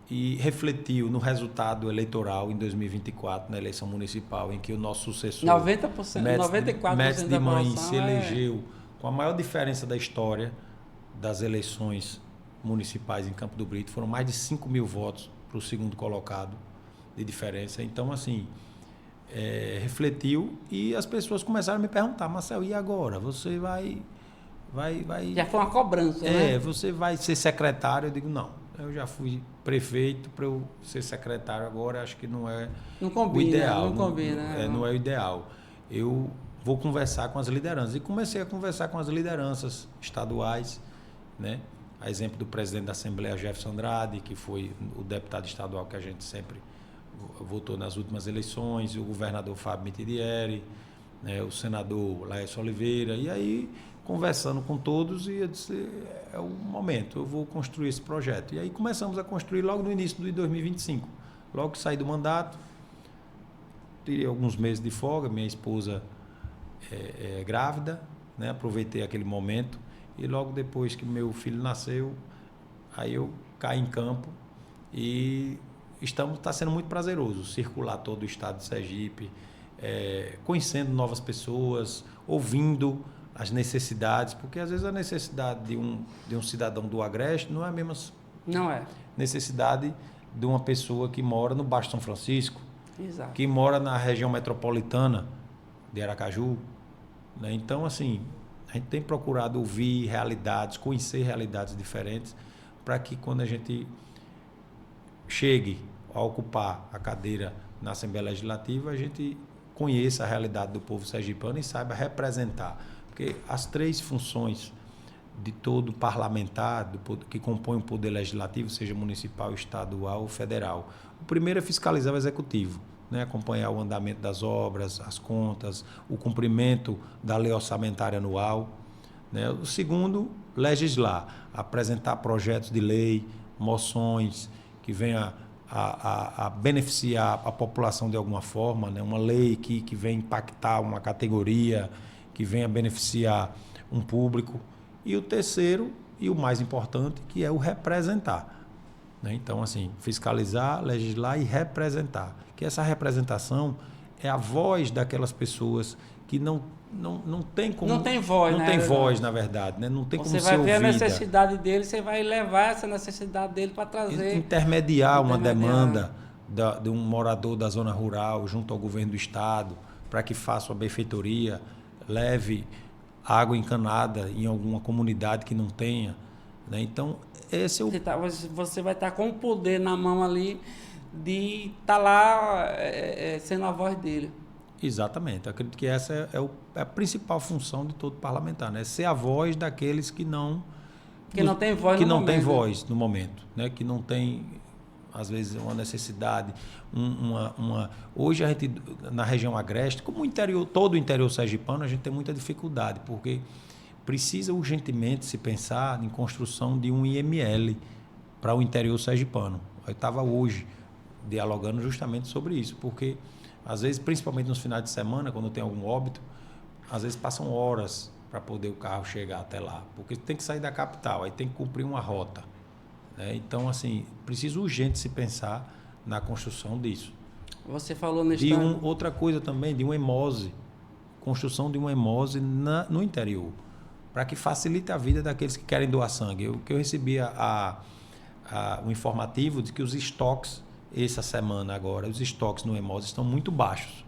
e refletiu no resultado eleitoral em 2024, na eleição municipal, em que o nosso sucessor, 90%, 94% Médici de da Mãe, aprovação se elegeu com a maior diferença da história das eleições municipais em Campo do Brito. Foram mais de 5 mil votos para o segundo colocado de diferença. Então, assim, refletiu e as pessoas começaram a me perguntar, Marcel, e agora? Você vai... Já foi uma cobrança, né? Você vai ser secretário? Eu digo, não, eu já fui prefeito, para eu ser secretário agora, acho que não é o ideal. Não combina. Não é o ideal. Eu vou conversar com as lideranças. E comecei a conversar com as lideranças estaduais, né? A exemplo do presidente da Assembleia, Jefferson Andrade, que foi o deputado estadual que a gente sempre votou nas últimas eleições, o governador Fábio Mitidieri, né? O senador Laércio Oliveira, e aí conversando com todos, e eu disse, é o momento, eu vou construir esse projeto. E aí começamos a construir logo no início de 2025. Logo que saí do mandato, tirei alguns meses de folga, minha esposa é grávida, né? Aproveitei aquele momento, e logo depois que meu filho nasceu, aí eu caí em campo, e está sendo muito prazeroso circular todo o estado de Sergipe, conhecendo novas pessoas, ouvindo as necessidades, porque às vezes a necessidade de um cidadão do Agreste não é a mesma necessidade de uma pessoa que mora no Baixo São Francisco, exato, que mora na região metropolitana de Aracaju, né? Então, assim, a gente tem procurado ouvir realidades, conhecer realidades diferentes, para que quando a gente chegue a ocupar a cadeira na Assembleia Legislativa, a gente conheça a realidade do povo sergipano e saiba representar. Porque as três funções de todo parlamentar que compõe o poder legislativo, seja municipal, estadual ou federal. O primeiro é fiscalizar o executivo, né? Acompanhar o andamento das obras, as contas, o cumprimento da lei orçamentária anual, né? O segundo, legislar, apresentar projetos de lei, moções que venham a beneficiar a população de alguma forma, né? Uma lei que venha impactar uma categoria, que venha beneficiar um público. E o terceiro, e o mais importante, que é o representar, né? Então, assim, fiscalizar, legislar e representar. Que essa representação é a voz daquelas pessoas que não tem como... Não tem voz, não tem voz, na verdade, né? Não tem como ser ouvida. Você vai ver a necessidade dele, você vai levar essa necessidade dele para trazer... Intermediar uma demanda de um morador da zona rural junto ao governo do estado, para que faça uma benfeitoria, leve água encanada em alguma comunidade que não tenha, né? Então, esse é o... Você vai estar com o poder na mão ali de estar lá sendo a voz dele. Exatamente. Eu acredito que essa é a principal função de todo parlamentar, né? Ser a voz daqueles que não tem voz no momento. Que não tem voz no momento, né? Que não tem, às vezes, uma necessidade. Hoje a gente, na região agreste, como todo o interior sergipano, a gente tem muita dificuldade, porque precisa urgentemente se pensar em construção de um IML para o interior sergipano. Eu estava hoje dialogando justamente sobre isso, porque às vezes, principalmente nos finais de semana, quando tem algum óbito, às vezes passam horas para poder o carro chegar até lá, porque tem que sair da capital, aí tem que cumprir uma rota, né? Então, assim, precisa urgente se pensar na construção disso. Você falou outra coisa também, de um hemose, construção de um hemose no interior, para que facilite a vida daqueles que querem doar sangue. Eu recebi o informativo de que os estoques, essa semana agora, os estoques no hemose estão muito baixos.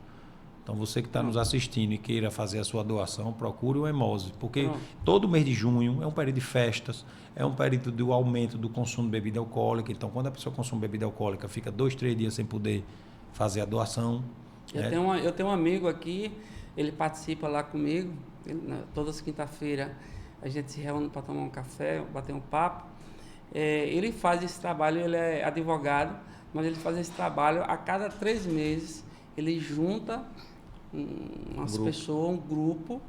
Então, você que está nos assistindo e queira fazer a sua doação, procure o hemose, porque todo mês de junho é um período de festas, é um período do aumento do consumo de bebida alcoólica. Então, quando a pessoa consome bebida alcoólica, fica 2, 3 dias sem poder fazer a doação. Eu tenho um amigo aqui, ele participa lá comigo, todas as quinta-feiras a gente se reúne para tomar um café, bater um papo. Ele faz esse trabalho, ele é advogado, mas ele faz esse trabalho a cada 3 meses, ele junta umas pessoas, um grupo,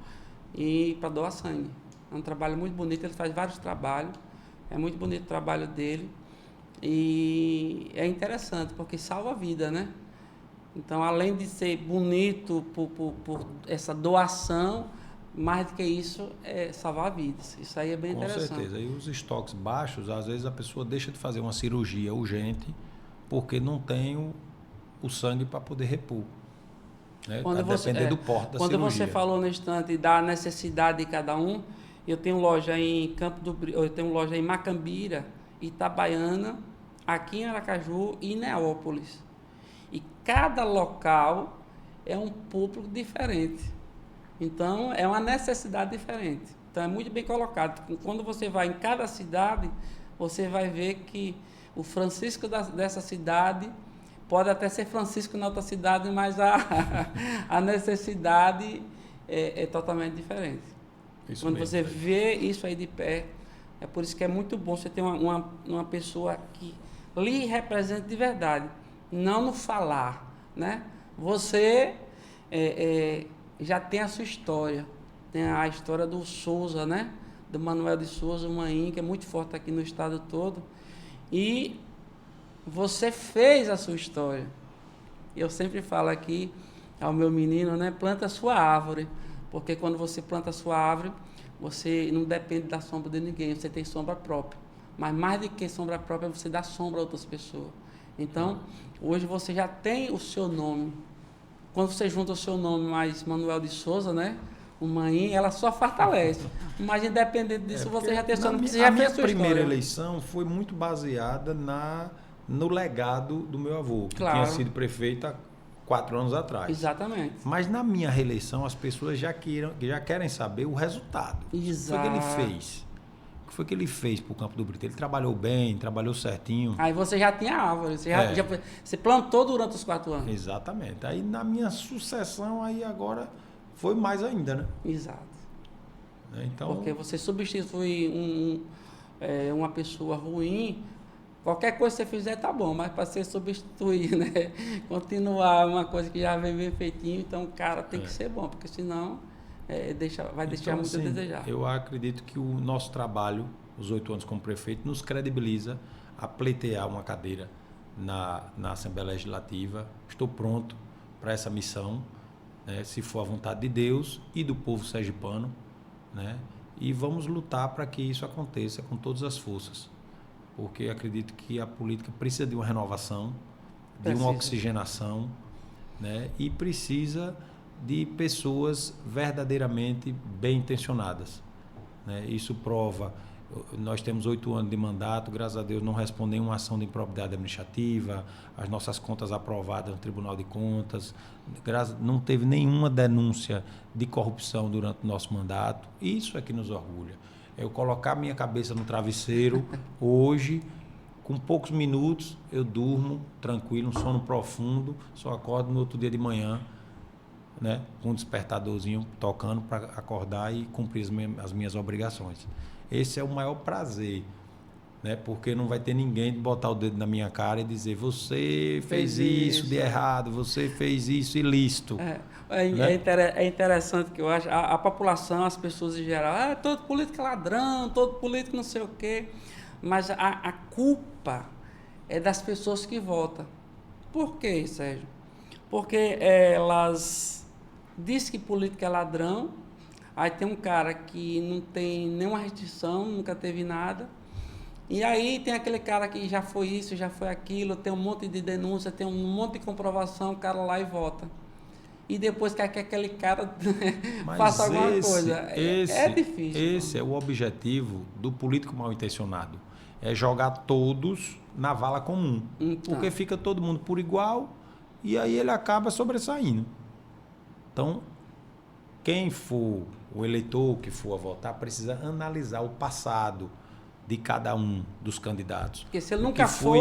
e para doar sangue. É um trabalho muito bonito, ele faz vários trabalhos, é muito bonito o trabalho dele, e é interessante, porque salva a vida, né? Então, além de ser bonito por essa doação, mais do que isso, é salvar vidas. Isso aí é bem interessante. Com certeza. E os estoques baixos, às vezes a pessoa deixa de fazer uma cirurgia urgente porque não tem o sangue para poder repor. Né? Quando depender do porte da quando cirurgia. você falou no instante da necessidade de cada um, eu tenho loja em eu tenho loja em Macambira, Itabaiana, aqui em Aracaju e Neópolis. E cada local é um público diferente. Então, é uma necessidade diferente. Então, é muito bem colocado. Quando você vai em cada cidade, você vai ver que o Francisco dessa cidade pode até ser Francisco na outra cidade, mas a necessidade é totalmente diferente. Isso Quando mesmo, você vê isso aí de pé, é por isso que é muito bom você ter uma pessoa que lhe represente de verdade, não no falar, né? Você já tem a sua história, tem a história do Souza, né? Do Manuel de Souza, uma que é muito forte aqui no estado todo, e você fez a sua história. Eu sempre falo aqui ao meu menino, né? Planta a sua árvore, porque quando você planta a sua árvore, você não depende da sombra de ninguém, você tem sombra própria. Mas mais do que sombra própria, você dá sombra a outras pessoas. Então, hoje você já tem o seu nome. Quando você junta o seu nome mais Manuel de Souza, né? O Maim, ela só fortalece. Mas independente disso, você já tem seu nome. A minha primeira eleição foi muito baseada no legado do meu avô, que tinha sido prefeito há 4 anos atrás. Exatamente. Mas na minha reeleição, as pessoas já querem saber o resultado. Exato. O que ele fez? O que foi que ele fez para o Campo do Brito? Ele trabalhou bem, trabalhou certinho. Aí você já tinha árvore, você plantou durante os 4 anos. Exatamente. Aí na minha sucessão, aí agora foi mais ainda, né? Exato. Então, porque você substitui uma pessoa ruim, qualquer coisa que você fizer tá bom, mas para você substituir, né? Continuar uma coisa que já vem bem feitinho, então o cara tem que ser bom, porque senão vai deixar muito a desejar. Eu acredito que o nosso trabalho, os 8 anos como prefeito, nos credibiliza a pleitear uma cadeira na Assembleia Legislativa. Estou pronto para essa missão, né? Se for a vontade de Deus e do povo sergipano, né? E vamos lutar para que isso aconteça com todas as forças, porque acredito que a política precisa de uma renovação, de uma oxigenação, né? E precisa de pessoas verdadeiramente bem intencionadas, né? Isso prova, nós temos 8 anos de mandato, graças a Deus não responde nenhuma ação de improbidade administrativa, as nossas contas aprovadas no Tribunal de Contas, não teve nenhuma denúncia de corrupção durante o nosso mandato. Isso é que nos orgulha. Eu colocar minha cabeça no travesseiro hoje, com poucos minutos, eu durmo tranquilo, um sono profundo, só acordo no outro dia de manhã, né, com um despertadorzinho tocando para acordar e cumprir as minhas obrigações. Esse é o maior prazer, né, porque não vai ter ninguém de botar o dedo na minha cara e dizer: você fez isso de errado, você fez isso ilícito. É interessante que eu acho, a população, as pessoas em geral, todo político é ladrão, todo político não sei o quê, mas a culpa é das pessoas que votam. Por quê, Sérgio? Porque elas dizem que político é ladrão, aí tem um cara que não tem nenhuma restrição, nunca teve nada, e aí tem aquele cara que já foi isso, já foi aquilo, tem um monte de denúncia, tem um monte de comprovação, o cara lá e vota. E depois quer que aquele cara faça alguma coisa. É difícil. Esse é o objetivo do político mal intencionado. É jogar todos na vala comum. Então. Porque fica todo mundo por igual e aí ele acaba sobressaindo. Então, quem for o eleitor que for a votar precisa analisar o passado de cada um dos candidatos. Porque se ele nunca foi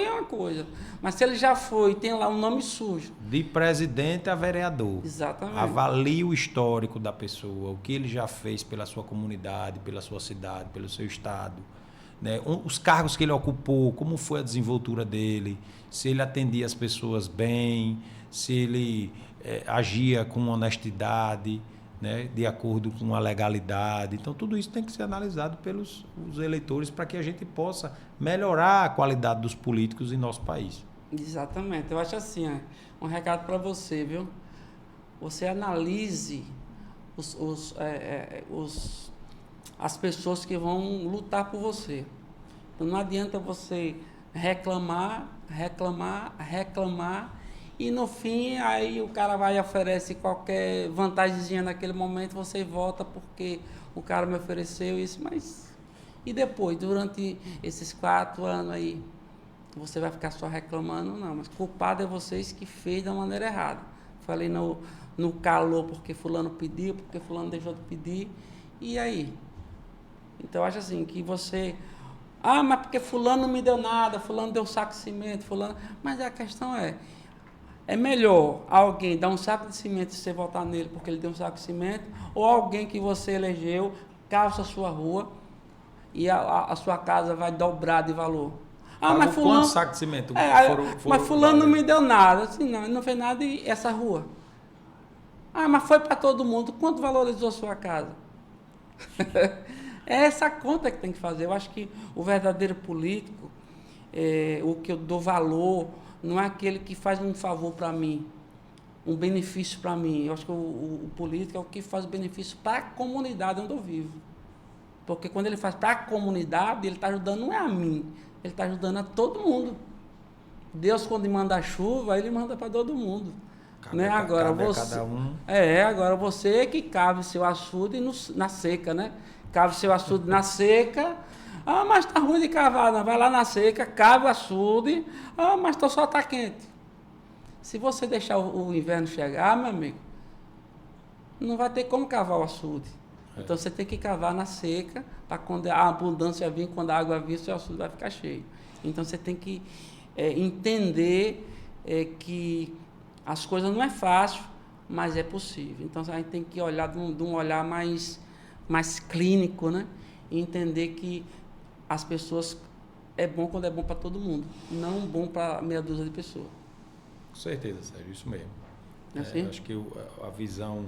é uma coisa, mas se ele já foi e tem lá um nome sujo. De presidente a vereador. Exatamente. Avalie o histórico da pessoa, o que ele já fez pela sua comunidade, pela sua cidade, pelo seu estado. né? Os cargos que ele ocupou, como foi a desenvoltura dele, se ele atendia as pessoas bem, se ele agia com honestidade, né? De acordo com a legalidade. Então, tudo isso tem que ser analisado pelos os eleitores para que a gente possa melhorar a qualidade dos políticos em nosso país. Exatamente. Eu acho assim, um recado para você, viu? Você analise as pessoas que vão lutar por você. Então, não adianta você reclamar e no fim aí o cara vai e oferece qualquer vantagemzinha naquele momento, você volta porque o cara me ofereceu isso, mas e depois, durante esses 4 anos aí, você vai ficar só reclamando? Não, mas culpado é vocês que fez da maneira errada. Falei no calor porque fulano pediu, porque fulano deixou de pedir, e aí? Então eu acho assim, que você... mas porque fulano não me deu nada, fulano deu um saco de cimento, fulano... Mas a questão é melhor alguém dar um saco de cimento e você votar nele porque ele deu um saco de cimento, ou alguém que você elegeu, calça a sua rua e a sua casa vai dobrar de valor. Mas fulano... Quantos sacos de cimento mas fulano não me deu nada. Assim, não, ele não fez nada e essa rua. Mas foi para todo mundo. Quanto valorizou a sua casa? É essa conta que tem que fazer. Eu acho que o verdadeiro político, o que eu dou valor, não é aquele que faz um favor para mim, um benefício para mim. Eu acho que o político é o que faz benefício para a comunidade onde eu vivo. Porque quando ele faz para a comunidade, ele está ajudando não é a mim, ele está ajudando a todo mundo. Deus, quando manda a chuva, ele manda para todo mundo. Né? Agora você, cada um. Agora você que cave seu açude na seca, né? Cave seu açude na seca. Mas está ruim de cavar, não. Vai lá na seca, cava o açude. Mas o sol está quente. Se você deixar o inverno chegar, meu amigo, não vai ter como cavar o açude. Então você tem que cavar na seca, para quando a abundância vir, quando a água vir, seu açude vai ficar cheio. Então você tem que entender que as coisas não é fácil, mas é possível. Então a gente tem que olhar de um olhar mais clínico, né? E entender que as pessoas é bom quando é bom para todo mundo, não bom para meia dúzia de pessoas. Com certeza, Sérgio, isso mesmo. Assim? Acho que a visão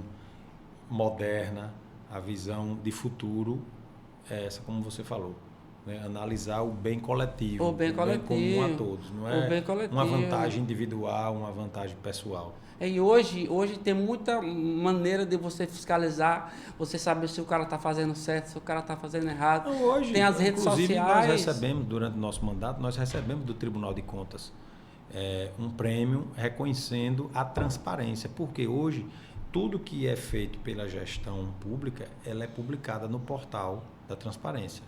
moderna, a visão de futuro é essa, como você falou, né? Analisar o bem coletivo, o bem comum a todos, não é uma vantagem individual, uma vantagem pessoal. E hoje tem muita maneira de você fiscalizar, você saber se o cara está fazendo certo, se o cara está fazendo errado. Hoje, tem as redes sociais. Nós recebemos, durante o nosso mandato, nós recebemos do Tribunal de Contas um prêmio reconhecendo a transparência, porque hoje tudo que é feito pela gestão pública, ela é publicada no portal da transparência.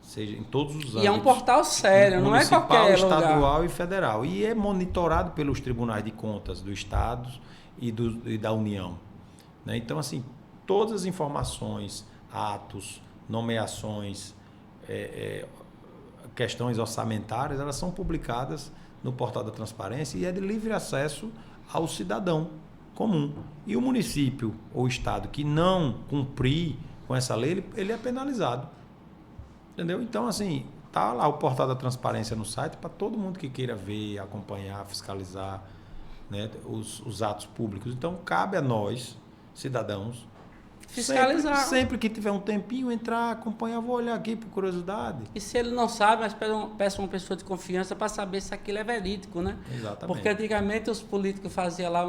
Seja em todos os âmbitos. E é um portal sério, não é qualquer lugar. Estadual e federal. E é monitorado pelos tribunais de contas do Estado e da União. Né? Então, assim, todas as informações, atos, nomeações, questões orçamentárias, elas são publicadas no portal da transparência e é de livre acesso ao cidadão comum. E o município ou Estado que não cumprir com essa lei, ele é penalizado. Entendeu? Então, assim, tá lá o portal da transparência no site para todo mundo que queira ver, acompanhar, fiscalizar, né, os atos públicos. Então, cabe a nós, cidadãos, fiscalizar. Sempre que tiver um tempinho, entrar, acompanhar, vou olhar aqui por curiosidade. E se ele não sabe, mas peça uma pessoa de confiança para saber se aquilo é verídico, né? Exatamente. Porque antigamente os políticos faziam lá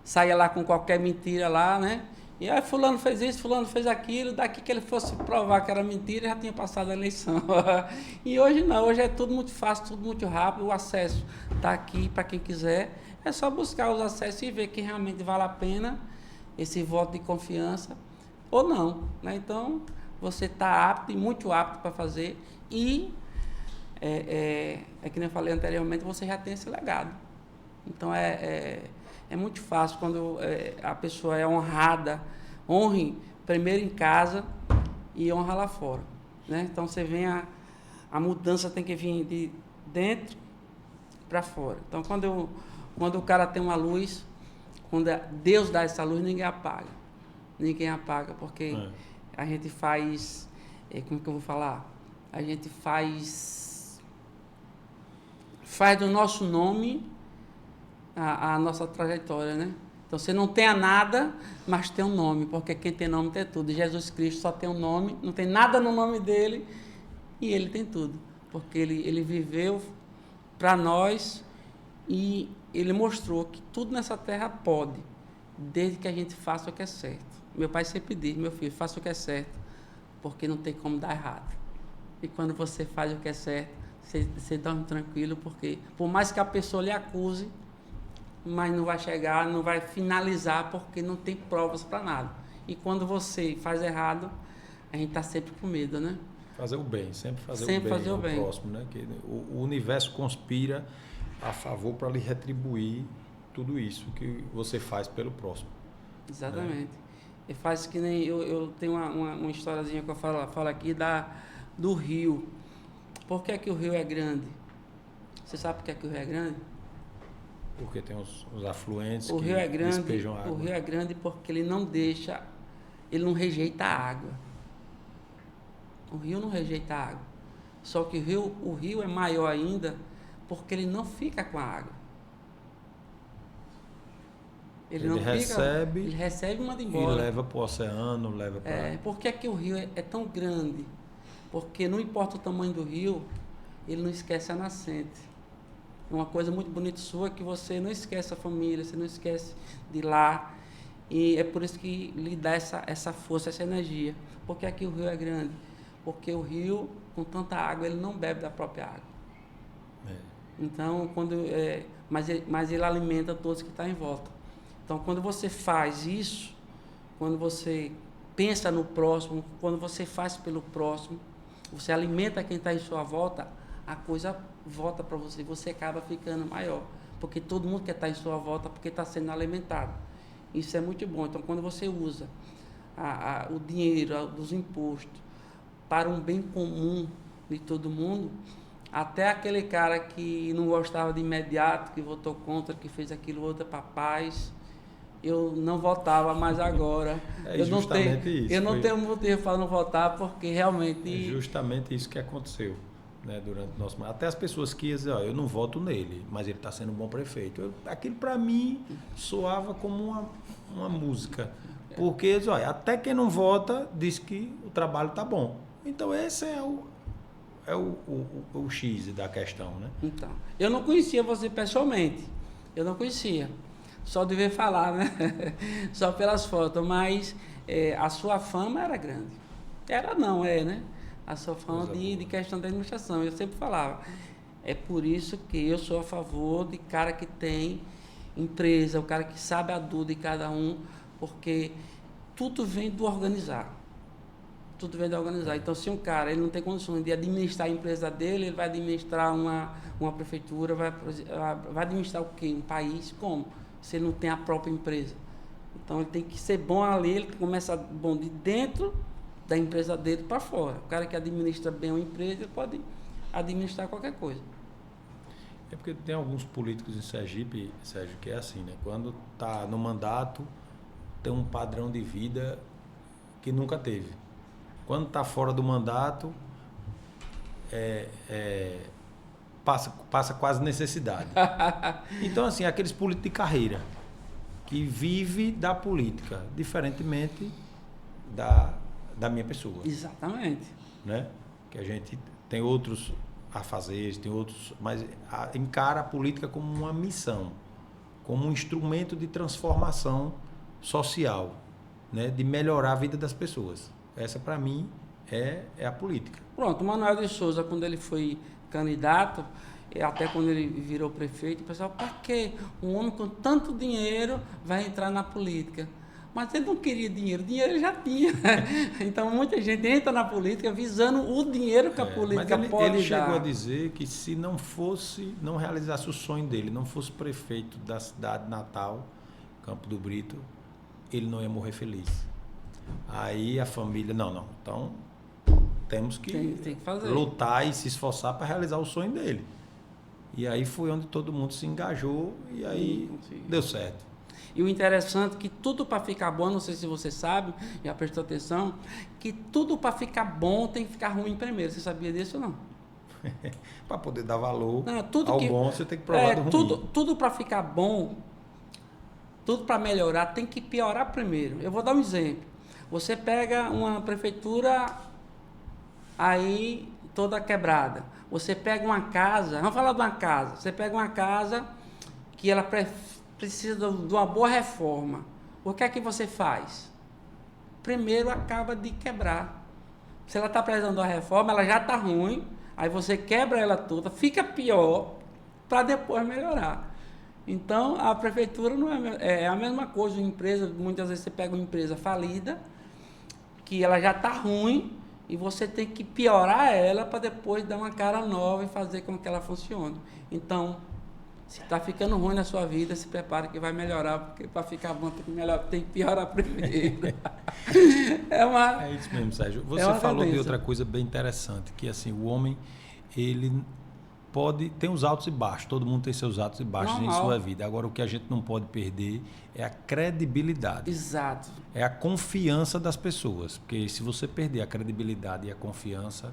saia lá com qualquer mentira lá, né? E aí fulano fez isso, fulano fez aquilo, daqui que ele fosse provar que era mentira, já tinha passado a eleição. E hoje não, hoje é tudo muito fácil, tudo muito rápido, o acesso está aqui para quem quiser. É só buscar os acessos e ver que realmente vale a pena esse voto de confiança ou não. Né? Então, você está apto e muito apto para fazer e, que nem eu falei anteriormente, você já tem esse legado. Então, é muito fácil quando a pessoa é honrada, honre primeiro em casa e honra lá fora. Né? Então, você vem a mudança tem que vir de dentro para fora. Então, quando o cara tem uma luz, quando Deus dá essa luz, ninguém apaga. Ninguém apaga, porque a gente faz como que eu vou falar? A gente faz do nosso nome a nossa trajetória, né? Então você não tem a nada, mas tem um nome, porque quem tem nome tem tudo. Jesus Cristo só tem um nome, não tem nada no nome dele e ele tem tudo, porque ele viveu para nós e ele mostrou que tudo nessa terra pode, desde que a gente faça o que é certo. Meu pai sempre diz, meu filho, faça o que é certo, porque não tem como dar errado. E quando você faz o que é certo, você dorme tranquilo, porque por mais que a pessoa lhe acuse, mas não vai chegar, não vai finalizar, porque não tem provas para nada. E quando você faz errado, a gente está sempre com medo, né? Fazer o bem, sempre fazer o bem ao próximo, né? Que o universo conspira a favor para lhe retribuir tudo isso que você faz pelo próximo. Exatamente. Né? E faz que nem eu tenho uma historiazinha que eu falo aqui do rio. Por que o rio é grande? Você sabe por que o rio é grande? Porque tem os afluentes que despejam água. O rio é grande porque ele não rejeita a água. O rio não rejeita a água. Só que o rio é maior ainda porque ele não fica com a água. Ele recebe e manda embora. E leva para o oceano, leva para... Por que o rio é tão grande? Porque não importa o tamanho do rio, ele não esquece a nascente. Uma coisa muito bonita sua é que você não esquece a família, você não esquece de lá. E é por isso que lhe dá essa força, essa energia. Por que o rio é grande? Porque o rio, com tanta água, ele não bebe da própria água. Então, mas ele alimenta todos que estão em volta. Então, quando você faz isso, quando você pensa no próximo, quando você faz pelo próximo, você alimenta quem está em sua volta, a coisa volta para você, você acaba ficando maior, porque todo mundo quer estar em sua volta porque está sendo alimentado. Isso é muito bom. Então, quando você usa o dinheiro dos impostos para um bem comum de todo mundo, até aquele cara que não gostava de imediato, que votou contra, que fez aquilo outro para paz, eu não votava, mas agora eu não tenho motivo para não votar, porque realmente... É justamente isso que aconteceu. Né, durante o nosso... Até as pessoas que diziam, eu não voto nele, mas ele está sendo um bom prefeito. Aquilo para mim soava como uma música. Porque até quem não vota diz que o trabalho está bom. Então esse é o X da questão. Né? Então, eu não conhecia você pessoalmente. Eu não conhecia. Só de ver falar, né? Só pelas fotos. Mas a sua fama era grande. Né? A sua fama de questão da administração. Eu sempre falava, é por isso que eu sou a favor de cara que tem empresa, o cara que sabe a dor de cada um, porque tudo vem do organizar. Tudo vem do organizar. Então, se um cara ele não tem condições de administrar a empresa dele, ele vai administrar uma prefeitura, vai administrar o quê? Um país? Como? Se ele não tem a própria empresa. Então, ele tem que ser bom ali, ele começa bom de dentro da empresa dele para fora. O cara que administra bem uma empresa, ele pode administrar qualquer coisa. É porque tem alguns políticos em Sergipe, Sérgio, que é assim, né? Quando está no mandato, tem um padrão de vida que nunca teve. Quando está fora do mandato, passa quase necessidade. Então, assim, aqueles políticos de carreira, que vive da política, diferentemente da minha pessoa. Exatamente. Né? Que a gente tem outros afazeres, tem outros, mas encara a política como uma missão, como um instrumento de transformação social, né? De melhorar a vida das pessoas. Essa, para mim, é a política. Pronto, o Manuel de Souza, quando ele foi candidato, até quando ele virou prefeito, o pessoal, para que um homem com tanto dinheiro vai entrar na política? Mas ele não queria dinheiro ele já tinha. Então, muita gente entra na política visando o dinheiro que a política pode dar. Ele chegou a dizer que se não realizasse o sonho dele, não fosse prefeito da cidade natal, Campo do Brito, ele não ia morrer feliz. Aí a família, então temos que lutar e se esforçar para realizar o sonho dele. E aí foi onde todo mundo se engajou e aí deu certo. E o interessante é que tudo para ficar bom, não sei se você sabe, já prestou atenção, que tudo para ficar bom tem que ficar ruim primeiro. Você sabia disso ou não? Para poder dar valor Não, ao bom, você tem que provar do ruim. Tudo para ficar bom, tudo para melhorar, tem que piorar primeiro. Eu vou dar um exemplo. Você pega uma prefeitura aí toda quebrada. Você pega uma casa, vamos falar de uma casa. Você pega uma casa que ela precisa de uma boa reforma. O que é que você faz? Primeiro acaba de quebrar. Se ela está precisando de uma reforma, ela já está ruim. Aí você quebra ela toda, fica pior, para depois melhorar. Então, a prefeitura não é a mesma coisa. Uma empresa, muitas vezes você pega uma empresa falida, que ela já está ruim, e você tem que piorar ela para depois dar uma cara nova e fazer com que ela funcione. Então, se está ficando ruim na sua vida, se prepare que vai melhorar, porque para ficar bom tem que piorar primeiro. É isso mesmo, Sérgio. Você falou de outra coisa bem interessante, que assim, o homem, ele tem os altos e baixos, todo mundo tem seus altos e baixos em sua vida. Agora, o que a gente não pode perder é a credibilidade. Exato. É a confiança das pessoas, porque se você perder a credibilidade e a confiança,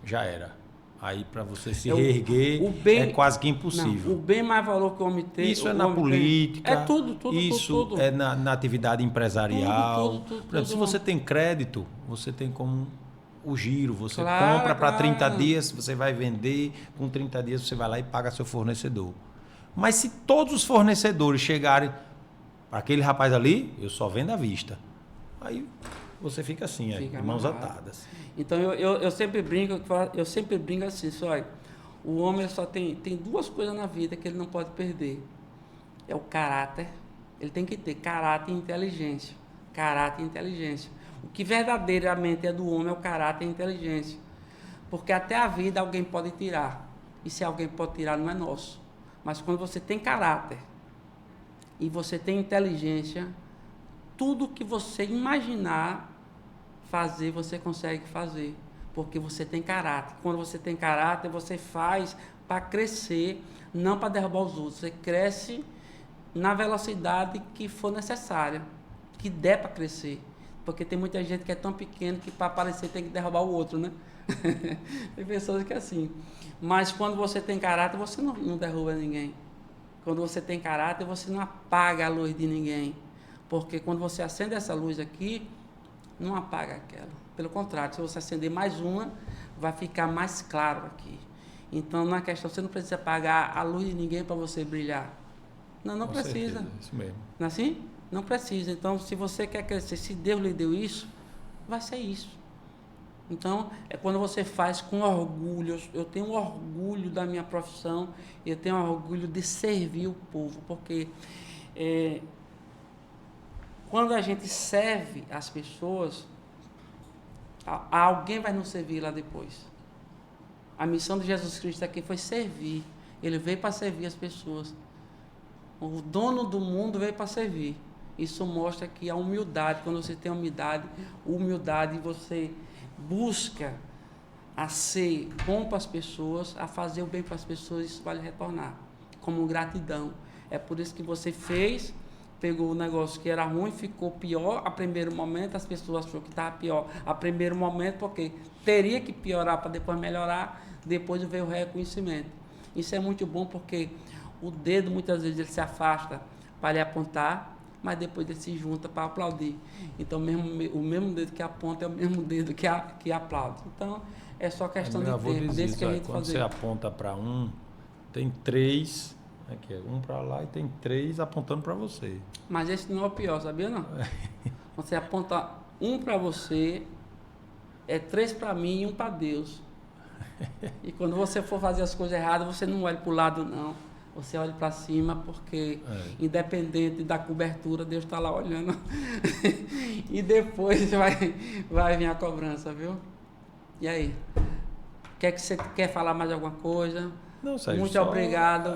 já era. Aí, para você se reerguer, é quase que impossível. Não, o bem mais valor que o homem tem... Isso é na política. É tudo. Isso é na atividade empresarial. Tudo, por exemplo, se você tem crédito, você tem como o giro. Você claro, compra para 30 dias, você vai vender. Com 30 dias, você vai lá e paga seu fornecedor. Mas se todos os fornecedores chegarem... Para aquele rapaz ali, eu só vendo à vista. Aí você fica assim, de mãos atadas. Então, eu sempre brinco assim, olha, o homem só tem duas coisas na vida que ele não pode perder. É o caráter, ele tem que ter caráter e inteligência. Caráter e inteligência. O que verdadeiramente é do homem é o caráter e a inteligência. Porque até a vida alguém pode tirar. E se alguém pode tirar, não é nosso. Mas quando você tem caráter e você tem inteligência, tudo que você imaginar fazer, você consegue fazer, porque você tem caráter. Quando você tem caráter, você faz para crescer, não para derrubar os outros. Você cresce na velocidade que for necessária, que der para crescer. Porque tem muita gente que é tão pequeno que para aparecer tem que derrubar o outro, né? Tem pessoas que é assim. Mas quando você tem caráter, você não derruba ninguém. Quando você tem caráter, você não apaga a luz de ninguém. Porque quando você acende essa luz aqui, não apaga aquela. Pelo contrário, se você acender mais uma, vai ficar mais claro aqui. Então, na questão, você não precisa apagar a luz de ninguém para você brilhar. Não Com precisa. Certeza, isso mesmo. Não é assim? Não precisa. Então, se você quer crescer, se Deus lhe deu isso, vai ser isso. Então, é quando você faz com orgulho. Eu tenho orgulho da minha profissão, eu tenho orgulho de servir o povo, porque quando a gente serve as pessoas, alguém vai nos servir lá depois. A missão de Jesus Cristo aqui foi servir. Ele veio para servir as pessoas. O dono do mundo veio para servir. Isso mostra que a humildade, quando você tem humildade você busca a ser bom para as pessoas, a fazer o bem para as pessoas, isso vai lhe retornar como gratidão. É por isso que você pegou o negócio que era ruim, ficou pior a primeiro momento, as pessoas acharam que estava pior a primeiro momento, porque teria que piorar para depois melhorar, depois veio o reconhecimento. Isso é muito bom, porque o dedo muitas vezes ele se afasta para lhe apontar, mas depois ele se junta para aplaudir. Então o mesmo dedo que aponta é o mesmo dedo que aplaude. Então é só questão de tempo, desde que a gente quando você aponta para um, tem três... Aqui, um para lá e tem três apontando para você. Mas esse não é o pior, sabia não? Você aponta um para você, é três para mim e um para Deus. E quando você for fazer as coisas erradas, você não olha para o lado não. Você olha para cima, porque independente da cobertura, Deus está lá olhando. E depois vai vir a cobrança, viu? E aí? Você quer falar mais alguma coisa? Não, Sérgio, muito obrigado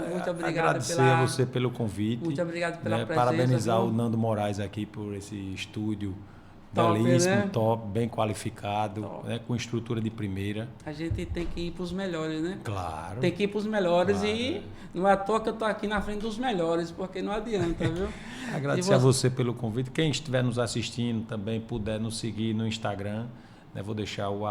agradecer a você pelo convite. Muito obrigado pela presença. Parabenizar o Nando Moraes aqui por esse estúdio Top, belíssimo, né? top, bem qualificado, Top. né? Com estrutura de primeira. A gente tem que ir para os melhores, né? Claro. Tem que ir para os melhores Claro. e não é à toa que eu estou aqui na frente dos melhores, porque não adianta, viu? Agradecer a você pelo convite. Quem estiver nos assistindo também puder nos seguir no Instagram, né? Vou deixar o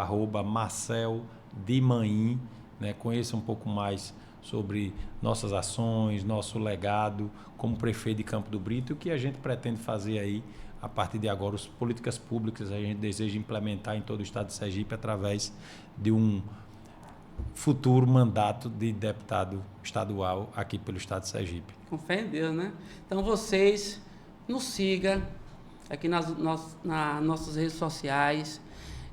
@MarcelDimaim, né? Conheça um pouco mais sobre nossas ações, nosso legado como prefeito de Campo do Brito e o que a gente pretende fazer aí a partir de agora, as políticas públicas a gente deseja implementar em todo o estado de Sergipe através de um futuro mandato de deputado estadual aqui pelo estado de Sergipe. Com fé em Deus, né? Então vocês nos sigam aqui nas nossas redes sociais.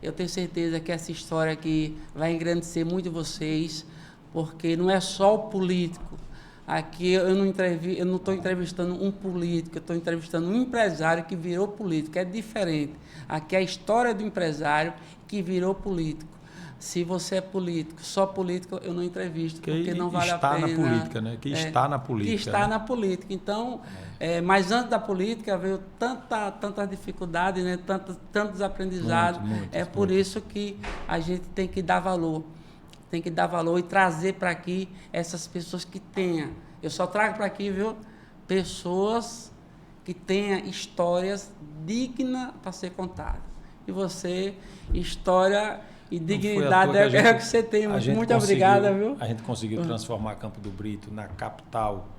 Eu tenho certeza que essa história aqui vai engrandecer muito vocês, porque não é só o político. Aqui eu não estou entrevistando um político, eu estou entrevistando um empresário que virou político. É diferente. Aqui é a história do empresário que virou político. Se você é político, só político, eu não entrevisto, porque não vale a pena. Que está na política, né? Que está na política. Que está na política. Então, mas antes da política veio tanta dificuldade, né? Tantos aprendizados. Por isso que a gente tem que dar valor. Tem que dar valor e trazer para aqui essas pessoas que tenham. Eu só trago para aqui, viu? Pessoas que tenham histórias dignas para ser contadas. E você, história e dignidade é o que você tem. Muito obrigada, viu? A gente conseguiu transformar Campo do Brito na capital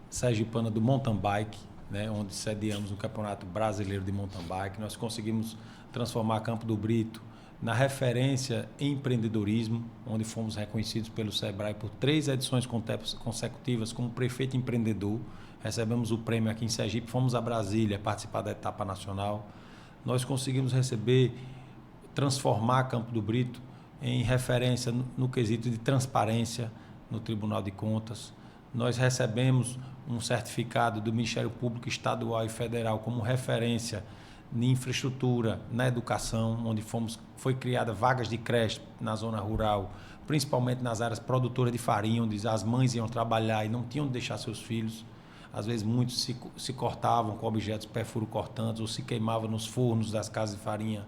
sergipana do mountain bike, né? Onde sediamos o Campeonato Brasileiro de Mountain Bike. Nós conseguimos transformar Campo do Brito na referência em empreendedorismo, onde fomos reconhecidos pelo SEBRAE por 3 edições consecutivas como prefeito empreendedor. Recebemos o prêmio aqui em Sergipe, fomos a Brasília participar da etapa nacional. Nós conseguimos transformar Campo do Brito em referência no quesito de transparência no Tribunal de Contas. Nós recebemos um certificado do Ministério Público Estadual e Federal como referência em infraestrutura, na educação, onde foi criada vagas de creche na zona rural, principalmente nas áreas produtoras de farinha, onde as mães iam trabalhar e não tinham de deixar seus filhos. Às vezes muitos se cortavam com objetos perfuro-cortantes ou se queimavam nos fornos das casas de farinha.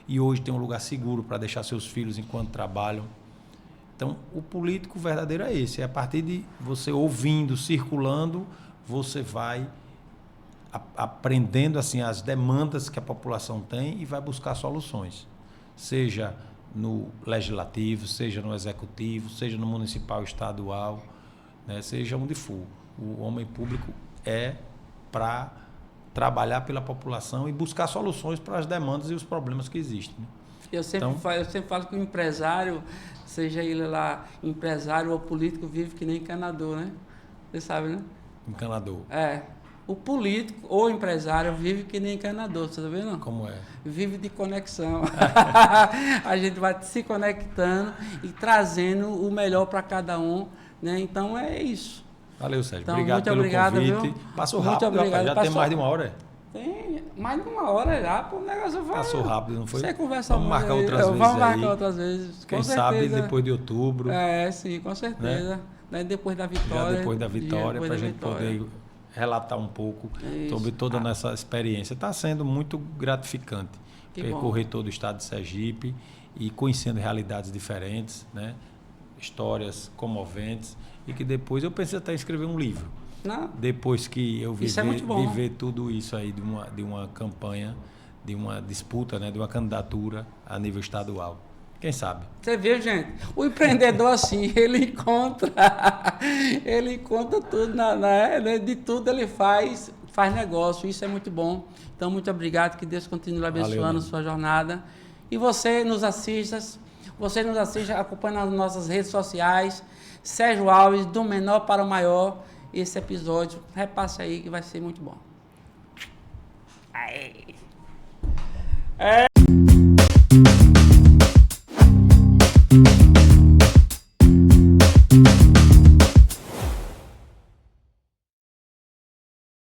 E hoje tem um lugar seguro para deixar seus filhos enquanto trabalham. Então, o político verdadeiro é esse. É a partir de você ouvindo, circulando, você vai aprendendo assim as demandas que a população tem e vai buscar soluções, seja no legislativo, seja no executivo, seja no municipal, estadual, né, seja onde for. O homem público é para trabalhar pela população e buscar soluções para as demandas e os problemas que existem. Né? Eu sempre falo que o empresário, seja ele lá empresário ou político, vive que nem encanador, né? Você sabe, né? Encanador. O político ou empresário vive que nem encanador, você tá vendo? Não? Como é? Vive de conexão. A gente vai se conectando e trazendo o melhor para cada um, né? Então é isso. Valeu, Sérgio. Então, obrigado pelo convite. Viu? Passou rápido, muito obrigado. Já tem mais de 1 hora. Tem mais de 1 hora já, o negócio vai. Passou rápido, não foi? Você conversa Vamos marcar outras vezes. Vamos marcar outras vezes. Quem sabe depois de outubro. Sim, com certeza. Né? Depois da vitória. Já depois da vitória, para a gente poder relatar um pouco sobre toda a nossa experiência. Está sendo muito gratificante percorrer todo o estado de Sergipe e conhecendo realidades diferentes, né? Histórias comoventes, e que depois eu pensei até em escrever um livro. Não. Depois que eu viver tudo isso aí de uma campanha, de uma disputa, né? De uma candidatura a nível estadual. Quem sabe? Você vê, gente, o empreendedor assim, ele encontra tudo, de tudo ele faz negócio, isso é muito bom. Então, muito obrigado, que Deus continue abençoando a sua jornada. E você nos assista, acompanhe nas nossas redes sociais, Sérgio Alves, do menor para o maior, esse episódio, repasse aí que vai ser muito bom. Aê!